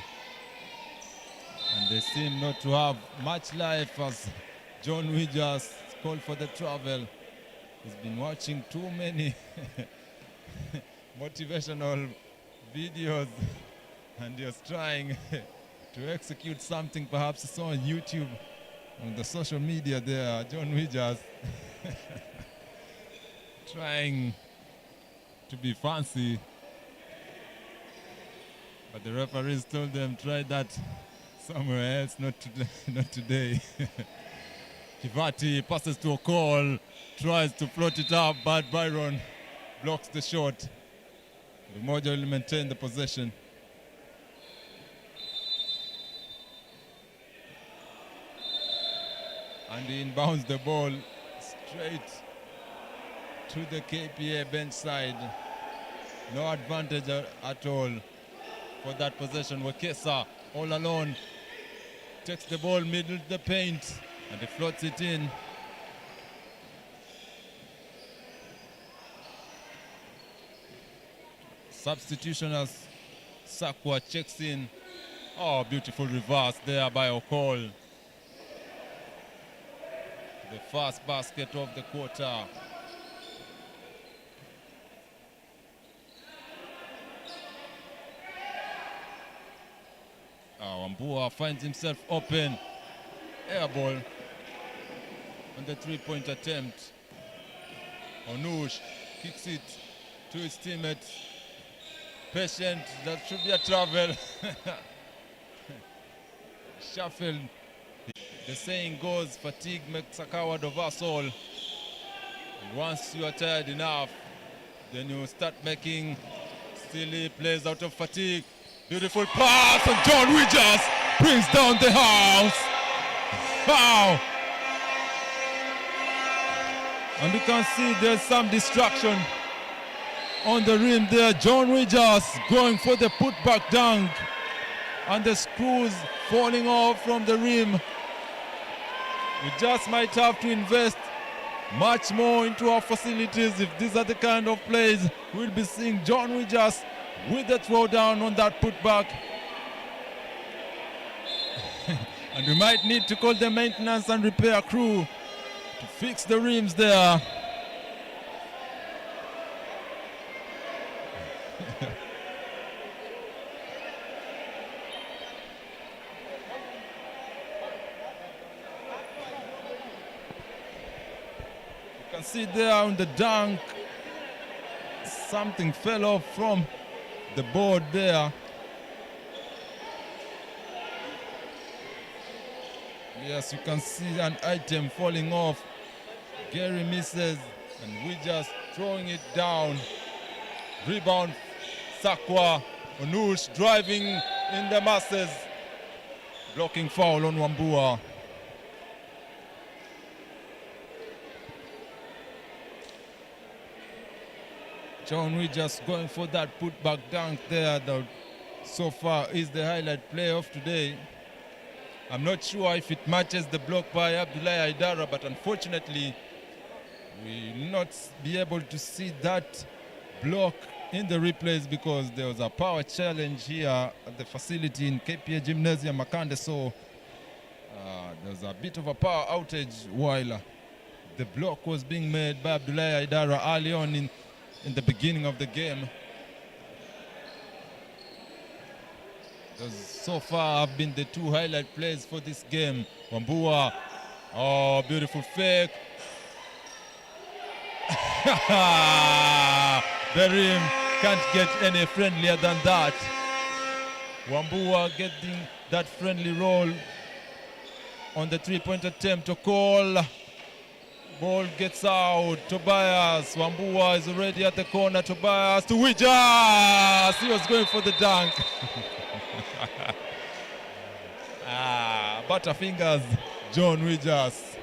[SPEAKER 1] and they seem not to have much life as John Widgers called for the travel. He's been watching too many motivational videos, and he's trying to execute something perhaps he saw on YouTube, on the social media there. John Widgers trying to be fancy, but the referees told them try that somewhere else, not today. Kivati passes to a call, tries to float it up, but Byron blocks the shot. Umoja will maintain the possession. And he inbounds the ball straight to the KPA bench side. No advantage at all for that possession. Wekesa all alone takes the ball middle to the paint, and he floats it in. Substitution as Sakwa checks in. Oh, beautiful reverse there by Okol. The first basket of the quarter. Wambua finds himself open. Air ball on the three-point attempt. Onush kicks it to his teammates. Patient, that should be a travel. Shuffled. The saying goes, fatigue makes a coward of us all. And once you are tired enough, then you start making silly plays out of fatigue. Beautiful pass, and John Widgers brings down the house. Wow! And you can see there's some distraction on the rim there. John Widgers going for the putback dunk, and the screws falling off from the rim. We just might have to invest much more into our facilities if these are the kind of plays we'll be seeing. John Widgers with the throwdown on that putback. And we might need to call the maintenance and repair crew to fix the rims there. You can see there on the dunk, something fell off from the board there. Yes, you can see an item falling off. Gary misses, and we just throwing it down. Rebound, Sakwa. Onush driving in the masses. Blocking foul on Wambua. John Regis going for that putback dunk there. That so far is the highlight play of today. I'm not sure if it matches the block by Abdullahi Aidara, but unfortunately we will not be able to see that block in the replays because there was a power challenge here at the facility in KPA Gymnasium Makande, so there was a bit of a power outage while the block was being made by Abdullahi Aidara early on in the beginning of the game. Those so far have been the two highlight plays for this game. Wambua, oh, beautiful fake. The rim can't get any friendlier than that. Wambua getting that friendly roll on the three-point attempt to call. Ball gets out. Tobias. Wambua is already at the corner. Tobias to Wijas. He was going for the dunk. Butterfingers, John Wijas.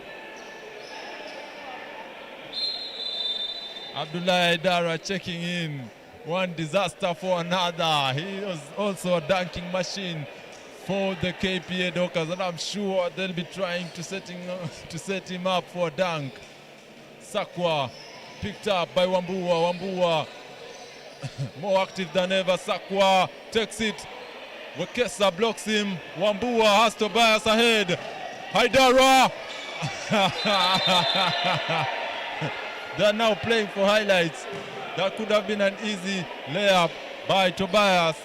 [SPEAKER 1] Abdullahi Aidara checking in. One disaster for another. He was also a dunking machine for the KPA Dockers, and I'm sure they'll be trying to set him up for a dunk. Sakwa picked up by Wambua. Wambua more active than ever. Sakwa takes it. Wekesa blocks him. Wambua has Tobias ahead. Aidara. They're now playing for highlights. That could have been an easy layup by Tobias,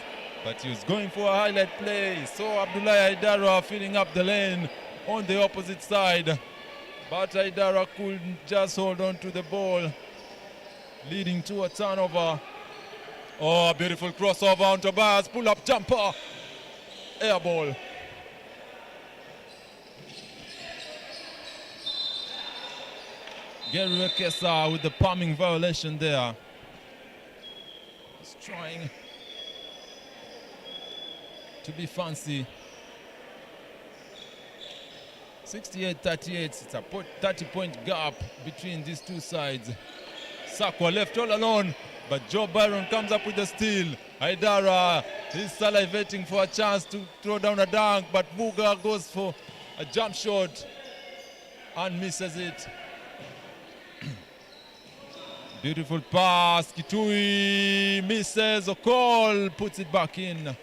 [SPEAKER 1] but he was going for a highlight play. So Abdullahi Aidara filling up the lane on the opposite side, but Aidara couldn't just hold on to the ball, leading to a turnover. Oh, beautiful crossover on Tobias, pull-up jumper, air ball. Gary Wekesa with the palming violation there. He's trying to be fancy. 68-38, it's a 30-point gap between these two sides. Sakwa left all alone, but Joe Byron comes up with the steal. Aidara is salivating for a chance to throw down a dunk, but Muga goes for a jump shot and misses it. Beautiful pass, Kitui misses, Okol puts it back in.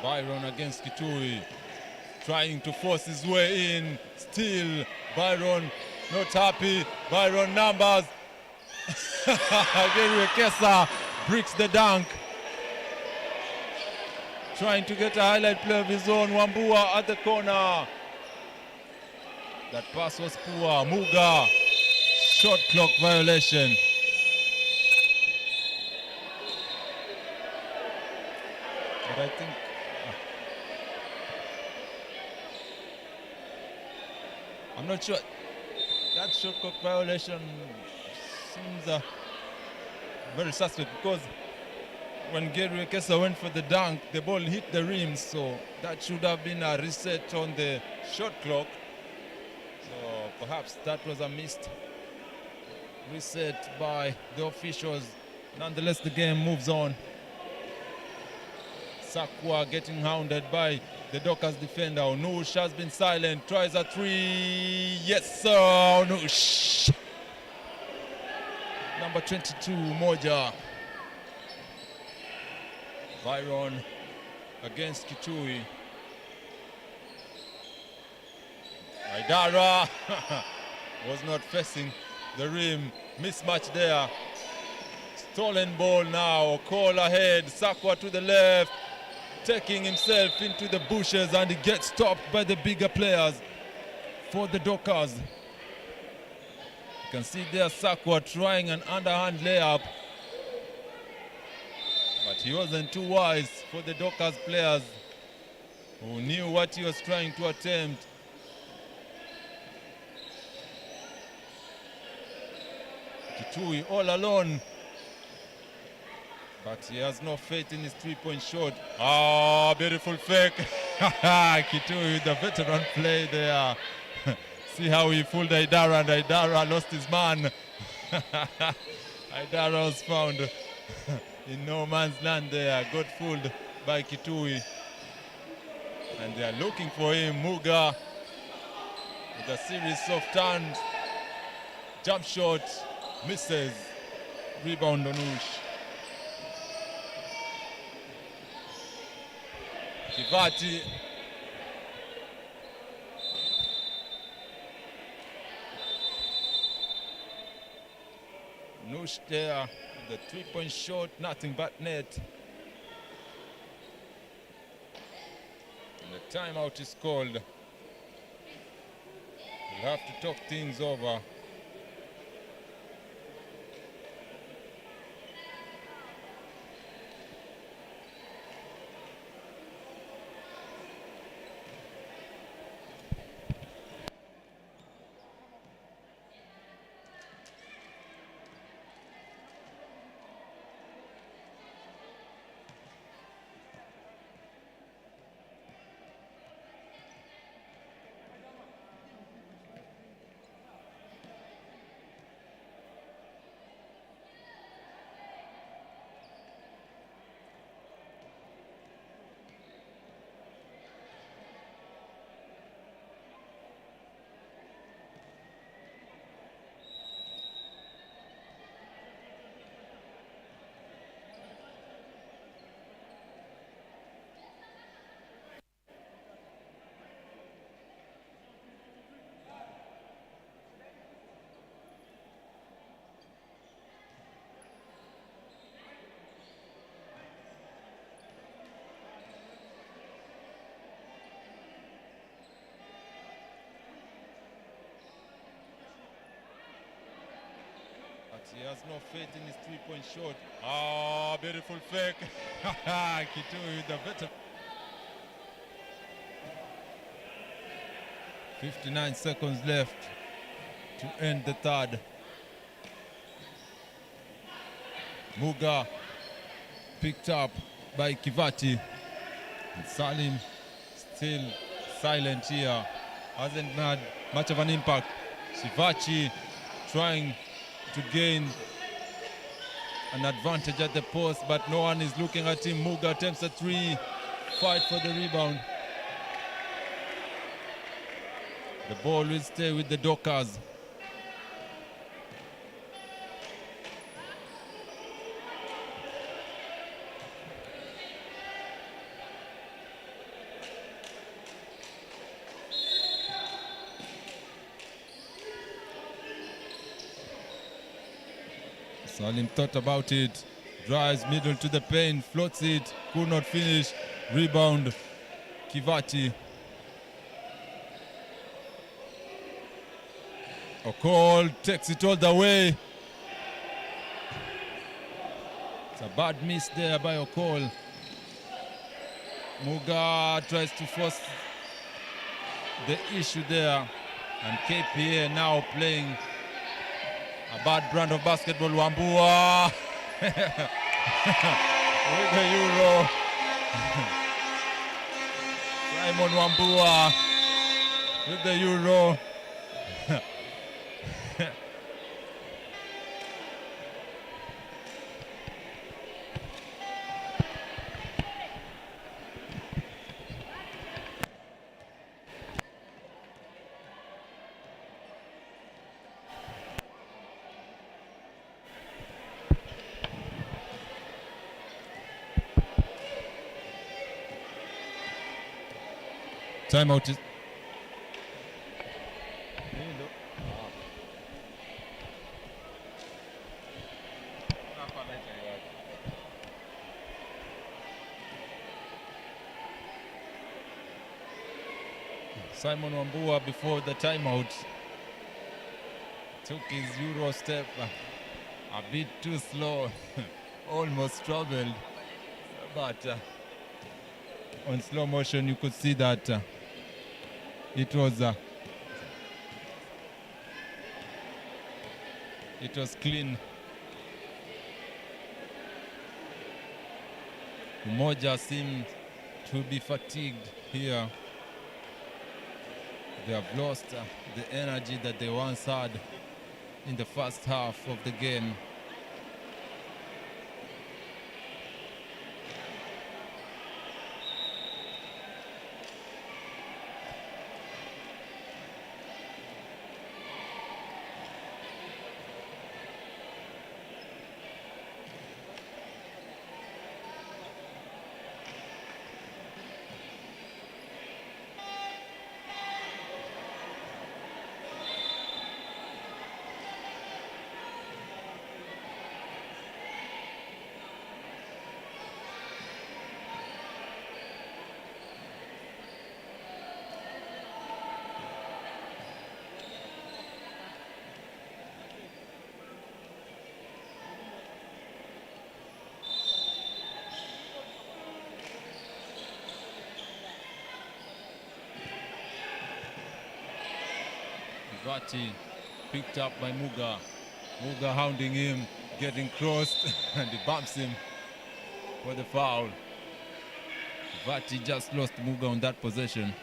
[SPEAKER 1] Byron against Kitui, trying to force his way in. Still, Byron not happy. Byron numbers. Gary Wekesa bricks the dunk. Trying to get a highlight play of his own. Wambua at the corner. That pass was poor. Muga, shot clock violation. But I think I'm not sure. That shot clock violation seems very suspect, because when Gary Wekesa went for the dunk, the ball hit the rim, so that should have been a reset on the shot clock. So perhaps that was a missed reset by the officials. Nonetheless, the game moves on. Sakwa getting hounded by the Dockers defender. Onush has been silent, tries a three. Yes, sir, Onush. Number 22, Umoja. Byron against Kitui. Aidara was not facing the rim. Mismatch there. Stolen ball now. Call ahead. Sakwa to the left, taking himself into the bushes, and he gets stopped by the bigger players for the Dockers. can see there Sakwa trying an underhand layup, but he wasn't too wise for the Dockers players who knew what he was trying to attempt. Kitui all alone, but he has no faith in his three-point shot. Ah, beautiful fake. Kitui with the veteran play there. See how he fooled Aidara, and Aidara lost his man. Aidara was found in no man's land there, got fooled by Kitui. And they are looking for him. Muga with a series of turns. Jump shot, misses. Rebound on Ush. Kivati. Nush there with the three-point shot, nothing but net. And the timeout is called. We'll have to talk things over. But he has no faith in his three-point shot. Ah, beautiful fake. Kitui with the veteran. 59 seconds left to end the third. Muga picked up by Kivati. And Salim still silent here. Hasn't had much of an impact. Shivachi trying to gain an advantage at the post, but no one is looking at him. Muga attempts a three, fight for the rebound. The ball will stay with the Dockers. Salim thought about it, drives middle to the paint, floats it, could not finish. Rebound, Kivati. Okol takes it all the way. It's a bad miss there by Okol. Muga tries to force the issue there, and KPA now playing a bad brand of basketball. Wambua with the Euro. Simon Wambua with the Euro. Timeout is Simon Wambua before the timeout. took his Euro step a bit too slow, almost struggled, but on slow motion you could see that it was clean. Umoja seemed to be fatigued here. They have lost the energy that they once had in the first half of the game. Vati picked up by Muga. Muga hounding him, getting crossed, and he bumps him for the foul. Vati just lost Muga on that possession.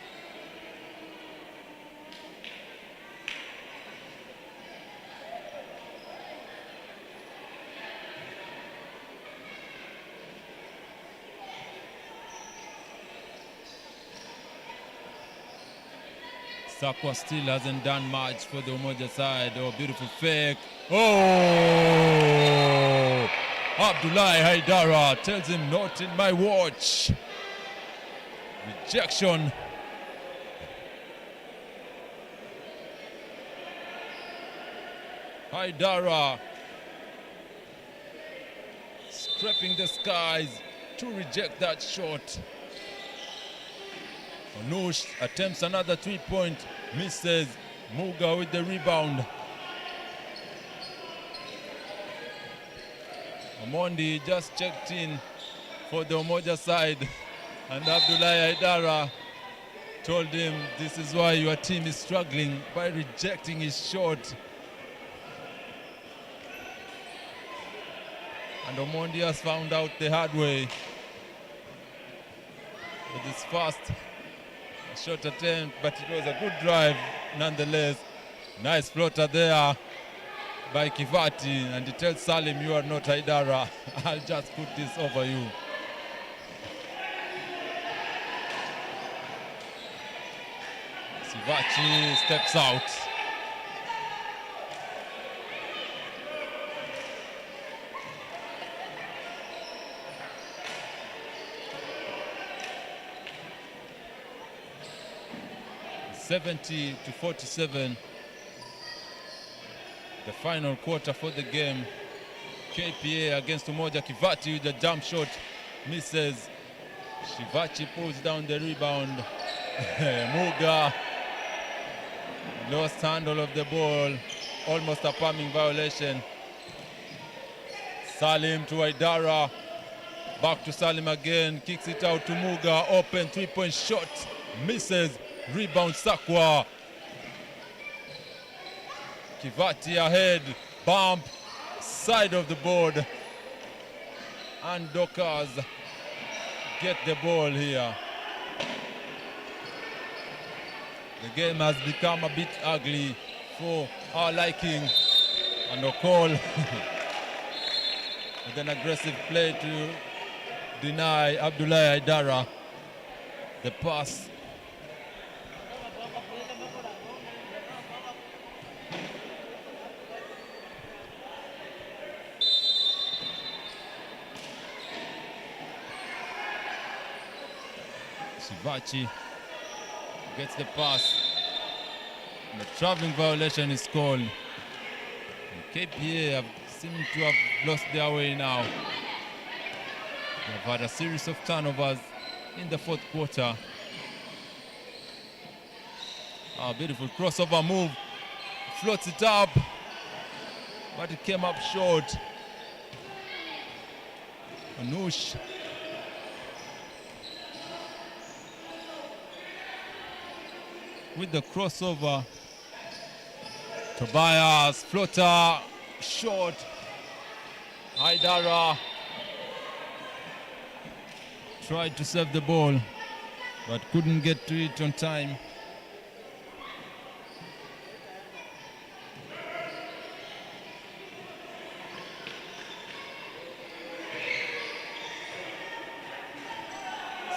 [SPEAKER 1] Sakwa still hasn't done much for the Umoja side. Oh, beautiful fake. Oh! Abdullahi Haidara tells him, not in my watch. Rejection. Haidara scraping the skies to reject that shot. Onush attempts another 3-point, misses. Muga with the rebound. Omondi just checked in for the Umoja side, and Abdullahi Haidara told him this is why your team is struggling, by rejecting his shot. And Omondi has found out the hard way with his first shot attempt, but it was a good drive nonetheless. Nice floater there by Kivati, and he tells Salim, you are not Haidara, I'll just put this over you. Sivachi steps out. (70-47), the final quarter for the game. KPA against Umoja. Kivati with the jump shot, misses. Shivachi pulls down the rebound. Muga lost handle of the ball, almost a palming violation. Salim to Haidara, back to Salim again, kicks it out to Muga, open 3-point shot, misses. Rebound Sakwa. Kivati ahead, bump, side of the board, and Dockers get the ball here. The game has become a bit ugly for our liking, and Okol with an aggressive play to deny Abdullahi Haidara the pass. Sivachi gets the pass. And the traveling violation is called. And KPA seem to have lost their way now. They've had a series of turnovers in the fourth quarter. A beautiful crossover move. Floats it up. but it came up short. Anush with the crossover. Tobias, floater, short. Haidara tried to save the ball, but couldn't get to it on time.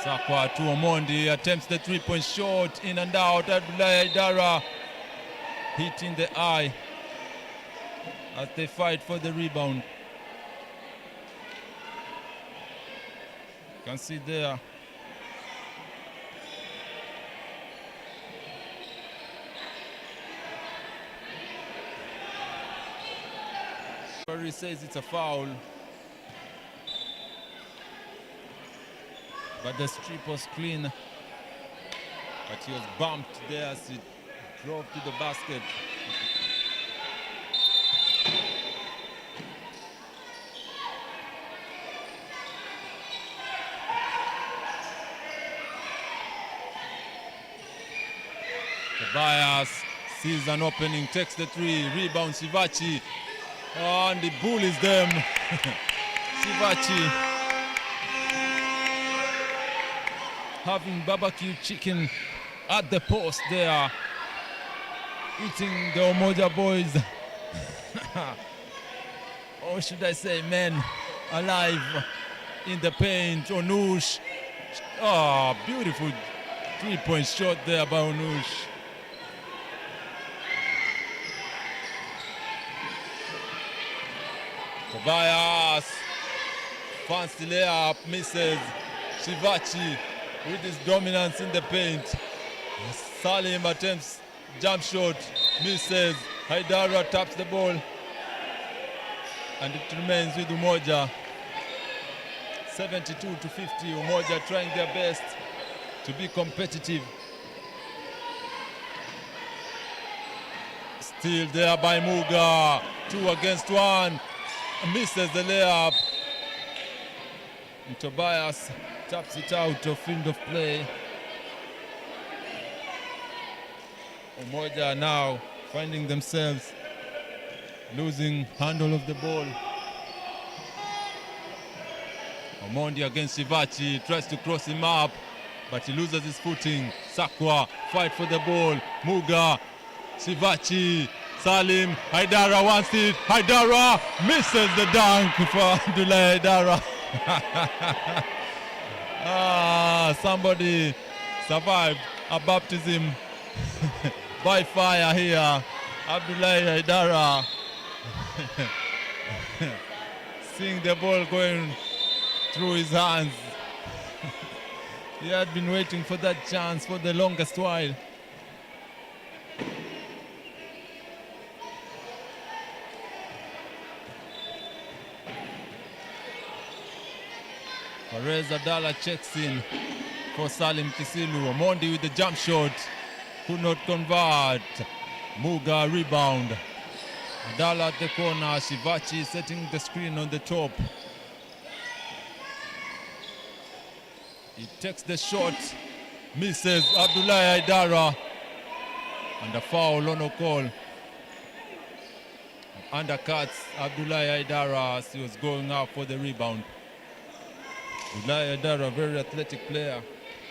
[SPEAKER 1] Sakwa to Omondi, attempts the three-point shot, in and out. Abdullahi Haidara hit in the eye as they fight for the rebound. You can see there. Referee says it's a foul, but the strip was clean, but he was bumped there as he drove to the basket. Tobias sees an opening, takes the three, rebound Shivachi, and he bullies them. Shivachi having barbecue chicken at the post there, eating the Umoja boys. Or should I say men alive in the paint. Onush, beautiful three-point shot there by Onush. Tobias, fancy layup, misses. Shivachi with his dominance in the paint. Salim attempts jump shot, misses. Haidara taps the ball, and it remains with Umoja. 72-50. Umoja trying their best to be competitive. Still there by Muga. 2 against 1. Misses the layup. And Tobias taps it out of field of play. Umoja now finding themselves losing handle of the ball. Omondi against Shivachi, tries to cross him up, but he loses his footing. Sakwa fight for the ball. Muga, Shivachi, Salim, Haidara wants it. Haidara misses the dunk for Abdullahi Haidara. Somebody survived a baptism by fire here. Abdullahi Haidara seeing the ball going through his hands. He had been waiting for that chance for the longest while. Perez Adala checks in for Salim Kisilu. Omondi with the jump shot, could not convert. Muga rebound. Adala at the corner. Shivachi setting the screen on the top. He takes the shot, misses. Abdullahi Haidara, and a foul on a call. Undercuts Abdullahi Haidara as he was going up for the rebound. Abdullahi Haidara, very athletic player,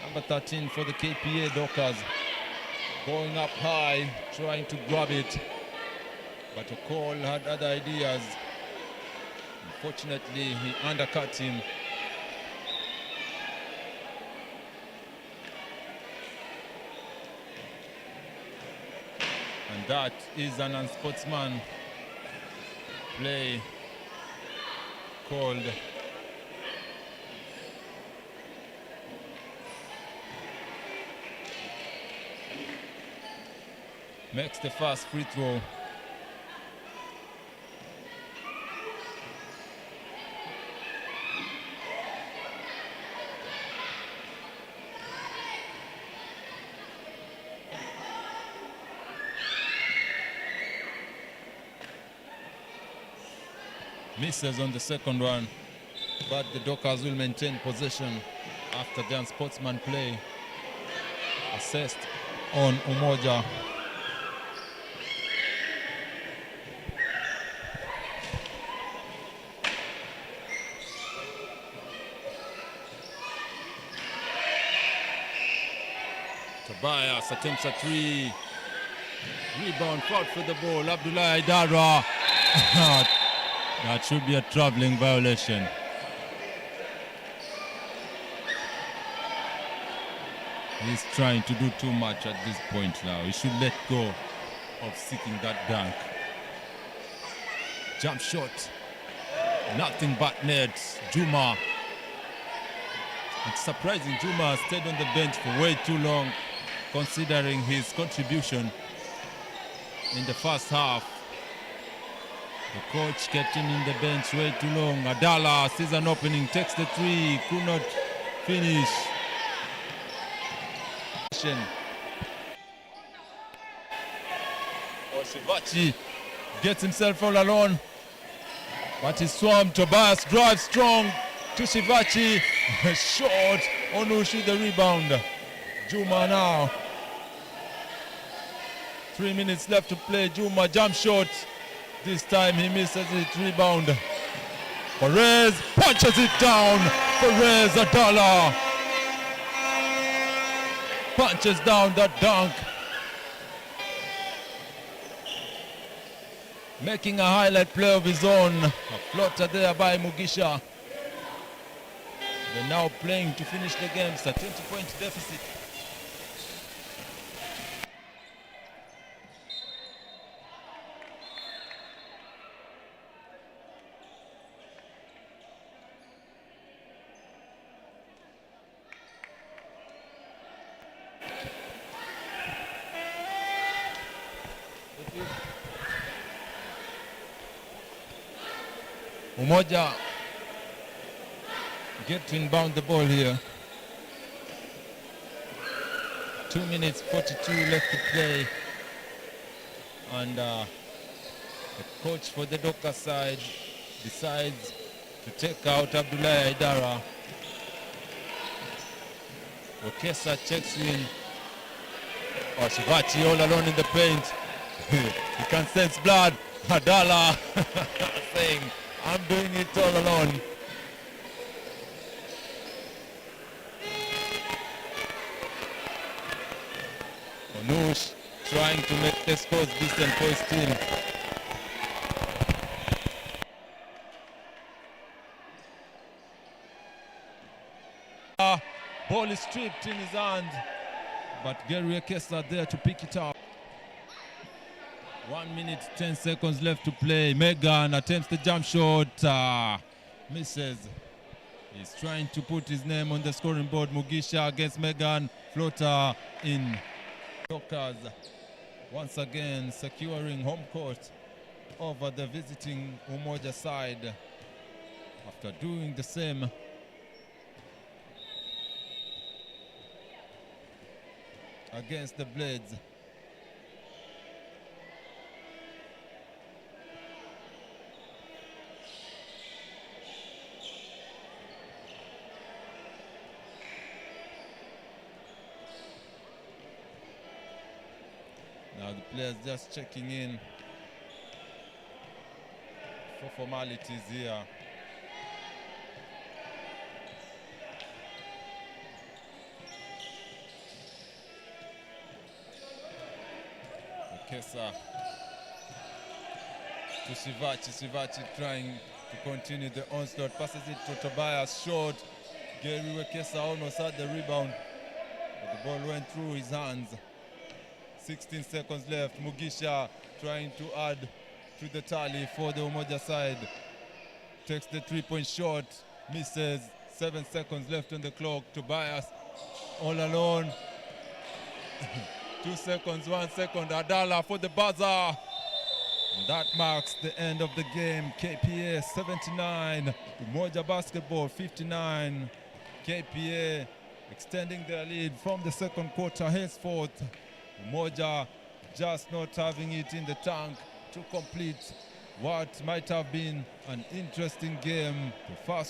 [SPEAKER 1] number 13 for the KPA Dockers, going up high, trying to grab it, but Okol had other ideas. Unfortunately, he undercut him. And that is an unsportsman play called. Makes the first free throw. Misses on the second one, but the Dockers will maintain possession after the unsportsman play. Assessed on Umoja. Tobias attempts a three. Rebound, fought for the ball. Abdullah Idara. That should be a traveling violation. He's trying to do too much at this point now. He should let go of seeking that dunk. Jump shot. Nothing but net. Juma. It's surprising Juma stayed on the bench for way too long, considering his contribution in the first half. The coach kept him in the bench way too long. Adala sees an opening, takes the three, could not finish. Oshivachi gets himself all alone, but he's swamped. Tobias drives strong to Shivachi. Short. Onushi the rebound. Juma now. 3 minutes left to play. Juma jump shot. This time he misses it. Rebound. Perez punches it down. Perez Adala punches down that dunk, making a highlight play of his own. A floater there by Mugisha. They're now playing to finish the game. It's a 20-point deficit. Umoja get to inbound the ball here. 2 minutes 42 left to play, and the coach for the Docker side decides to take out Abdullah Idara. Okesa checks in. Oshivachi all alone in the paint. He can sense blood. Adala saying, I'm doing it all alone. Onush trying to make the scores decent for his team. Ball is stripped in his hand, but Gary Okesa there to pick it up. 1 minute 10 seconds left to play. Megan attempts the jump shot, misses. He's trying to put his name on the scoring board. Mugisha against Megan. Floater in. Dockers once again securing home court over the visiting Umoja side after doing the same against the Blades. Now the players just checking in for formalities here. Okesa to Shivachi. Shivachi trying to continue the onslaught. Passes it to Tobias. Short. Gary Okesa almost had the rebound, but the ball went through his hands. 16 seconds left. Mugisha trying to add to the tally for the Umoja side. Takes the three-point shot. Misses. 7 seconds left on the clock. Tobias all alone. 2 seconds, 1 second. Adala for the buzzer. And that marks the end of the game. KPA 79. Umoja basketball 59. KPA extending their lead from the second quarter. Henceforth, Umoja just not having it in the tank to complete what might have been an interesting game. The first